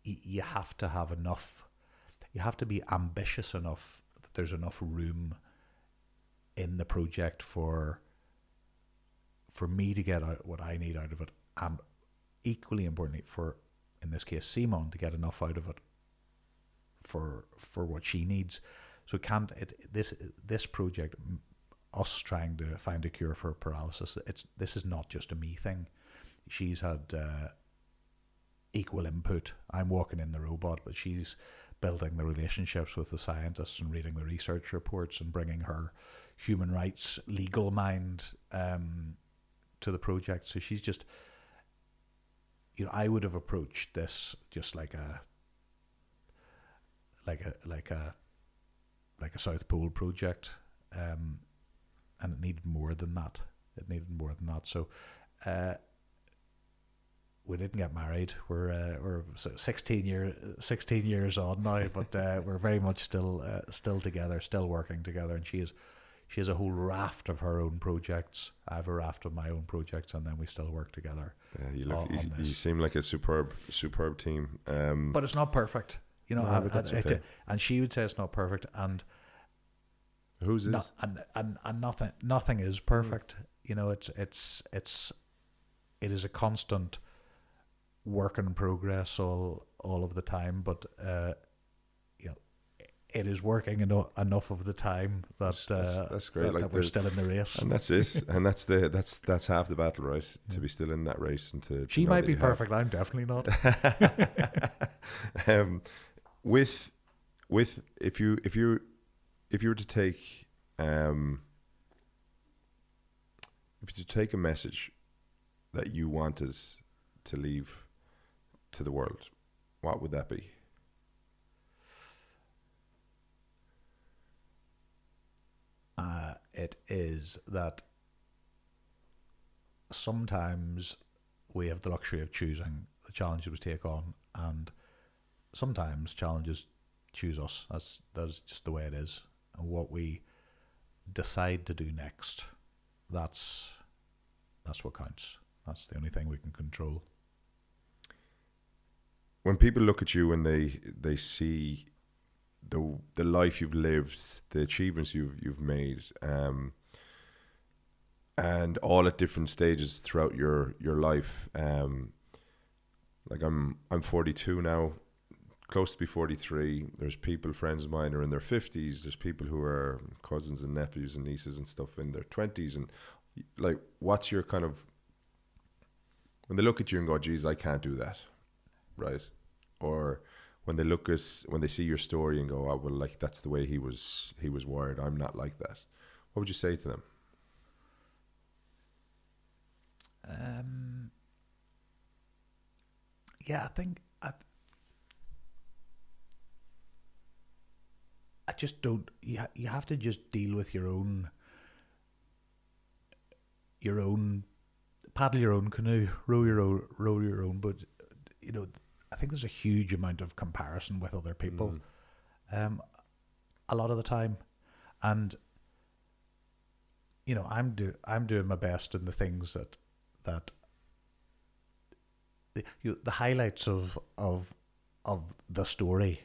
you have to have enough. You have to be ambitious enough that there's enough room in the project for me to get out what I need out of it, and equally importantly for, in this case, Simon to get enough out of it for what she needs. So this project, us trying to find a cure for paralysis, this is not just a me thing. She's had equal input. I'm walking in the robot, but she's building the relationships with the scientists and reading the research reports and bringing her human rights legal mind to the project. So she's just, you know, I would have approached this just like a South Pole project, and it needed more than that. So we didn't get married. We're 16 years on now, but we're very much still together, still working together. And she has a whole raft of her own projects. I have a raft of my own projects, and then we still work together. Yeah, you seem like a superb team. But it's not perfect, you know. No, but that's okay. And she would say it's not perfect, and whose is? And nothing is perfect. You know, it is a constant work in progress all of the time, but you know, it is working enough of the time that that's great. that we're still in the race, and that's it. And that's half the battle, right? To be still in that race and to she know might that be you perfect. I'm definitely not. With if you were to take a message that you wanted to leave to the world, what would that be? It is that sometimes we have the luxury of choosing the challenges we take on, and sometimes challenges choose us. That's just the way it is. And what we decide to do next, that's what counts. That's the only thing we can control. When people look at you and they see the life you've lived, the achievements you've made, and all at different stages throughout your life. Like I'm 42 now, close to be 43. There's people, friends of mine, who are in their 50s. There's people who are cousins and nephews and nieces and stuff in their 20s. And like, what's your kind of, when they look at you and go, geez, I can't do that, right? Or when they see your story and go, oh, well, like, that's the way he was wired. I'm not like that. What would you say to them? Yeah, I think I just don't. You have to just deal with your own. Paddle your own canoe, row your own. But you know, I think there's a huge amount of comparison with other people, a lot of the time, and you know, I'm doing my best in the things that the highlights of the story.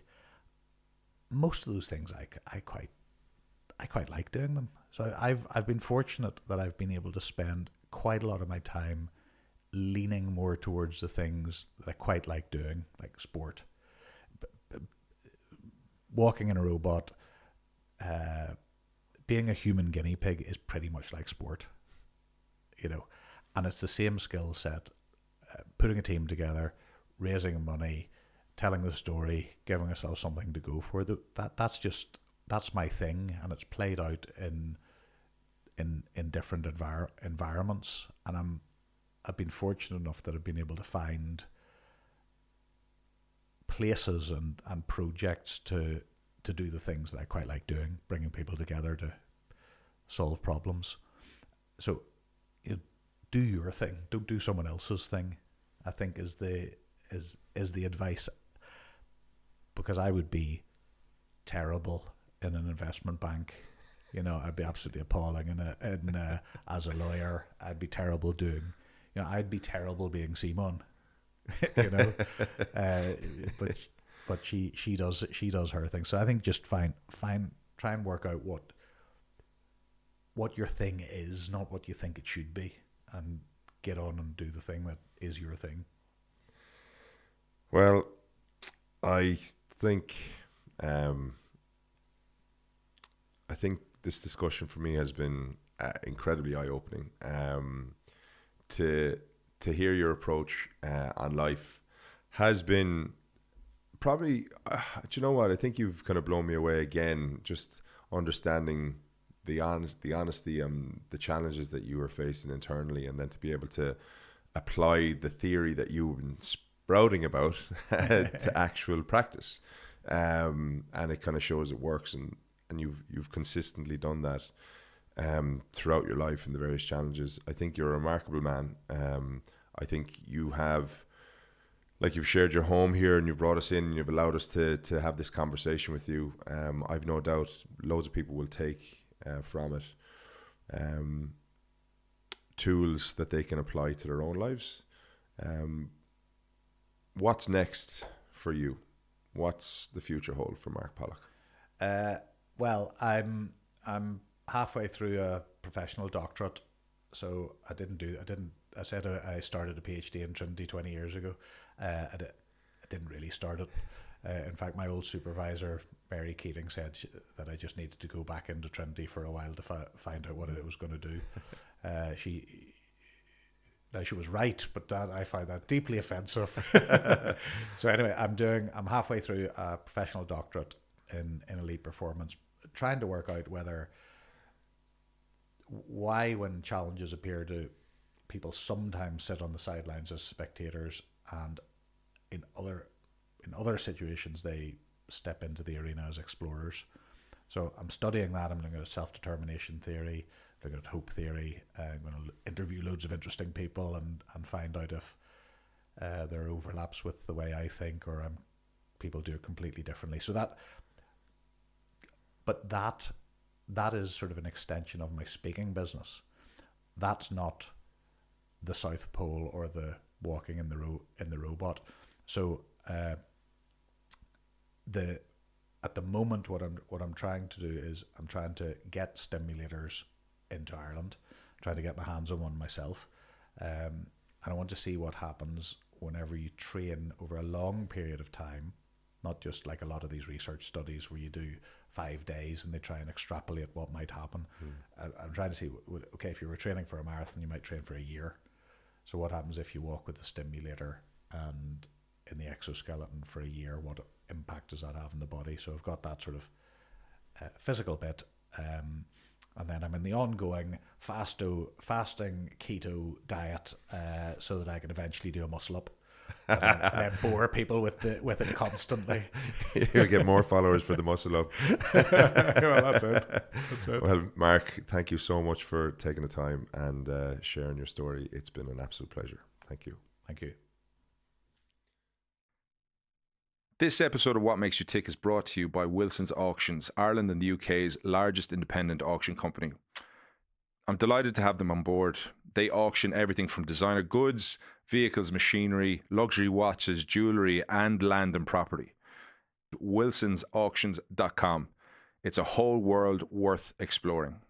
Most of those things I quite like doing them. So I've been fortunate that I've been able to spend quite a lot of my time leaning more towards the things that I quite like doing, like sport. Walking in a robot, being a human guinea pig is pretty much like sport, you know, and it's the same skill set. Putting a team together, raising money, telling the story, giving ourselves something to go for. That's my thing, and it's played out in different environments, and I've been fortunate enough that I've been able to find places and projects to do the things that I quite like doing, bringing people together to solve problems. So, you know, do your thing. Don't do someone else's thing, I think is the advice. Because I would be terrible in an investment bank. You know, I'd be absolutely appalling in as a lawyer. I'd be terrible doing, you know, I'd be terrible being Simon. You know, but she does her thing. So I think just try and work out what your thing is, not what you think it should be, and get on and do the thing that is your thing. Well, I think this discussion for me has been incredibly eye-opening. To hear your approach on life has been probably, do you know what? I think you've kind of blown me away again, just understanding the honesty and the challenges that you were facing internally, and then to be able to apply the theory that you've been sprouting about to actual practice. And it kind of shows it works, and you've consistently done that throughout your life and the various challenges. I think you're a remarkable man. I think you have like you've shared your home here and you've brought us in and you've allowed us to have this conversation with you. I've no doubt loads of people will take from it tools that they can apply to their own lives. What's next for you? What's the future hold for Mark Pollock? Well, I'm halfway through a professional doctorate, so I said I started a PhD in Trinity 20 years ago. I didn't really start it. In fact, my old supervisor, Mary Keating, said that I just needed to go back into Trinity for a while to find out what it was going to do. She was right, but I find that deeply offensive. So anyway, I'm halfway through a professional doctorate in elite performance, trying to work out why when challenges appear to people sometimes sit on the sidelines as spectators, and in other situations they step into the arena as explorers. So I'm studying that. I'm looking at self-determination theory, looking at hope theory. I'm going to interview loads of interesting people and find out if there are overlaps with the way I think, or people do it completely differently. So that is sort of an extension of my speaking business. That's not the South Pole or the walking in the robot. So at the moment, what I'm trying to do is I'm trying to get stimulators into Ireland, trying to get my hands on one myself, and I want to see what happens whenever you train over a long period of time, not just like a lot of these research studies where you do 5 days and they try and extrapolate what might happen. I'm trying to see, okay, if you were training for a marathon, you might train for a year. So what happens if you walk with the stimulator and in the exoskeleton for a year? What impact does that have on the body? So I've got that sort of physical bit, and then I'm in the ongoing fasting keto diet, so that I can eventually do a muscle up and then bore people with it constantly. You'll get more followers for the muscle up. Well, that's it. Well, Mark, thank you so much for taking the time and sharing your story. It's been an absolute pleasure. Thank you. Thank you. This episode of What Makes You Tick is brought to you by Wilson's Auctions, Ireland and the UK's largest independent auction company. I'm delighted to have them on board. They auction everything from designer goods, vehicles, machinery, luxury watches, jewellery, and land and property. wilsonsauctions.com. It's a whole world worth exploring.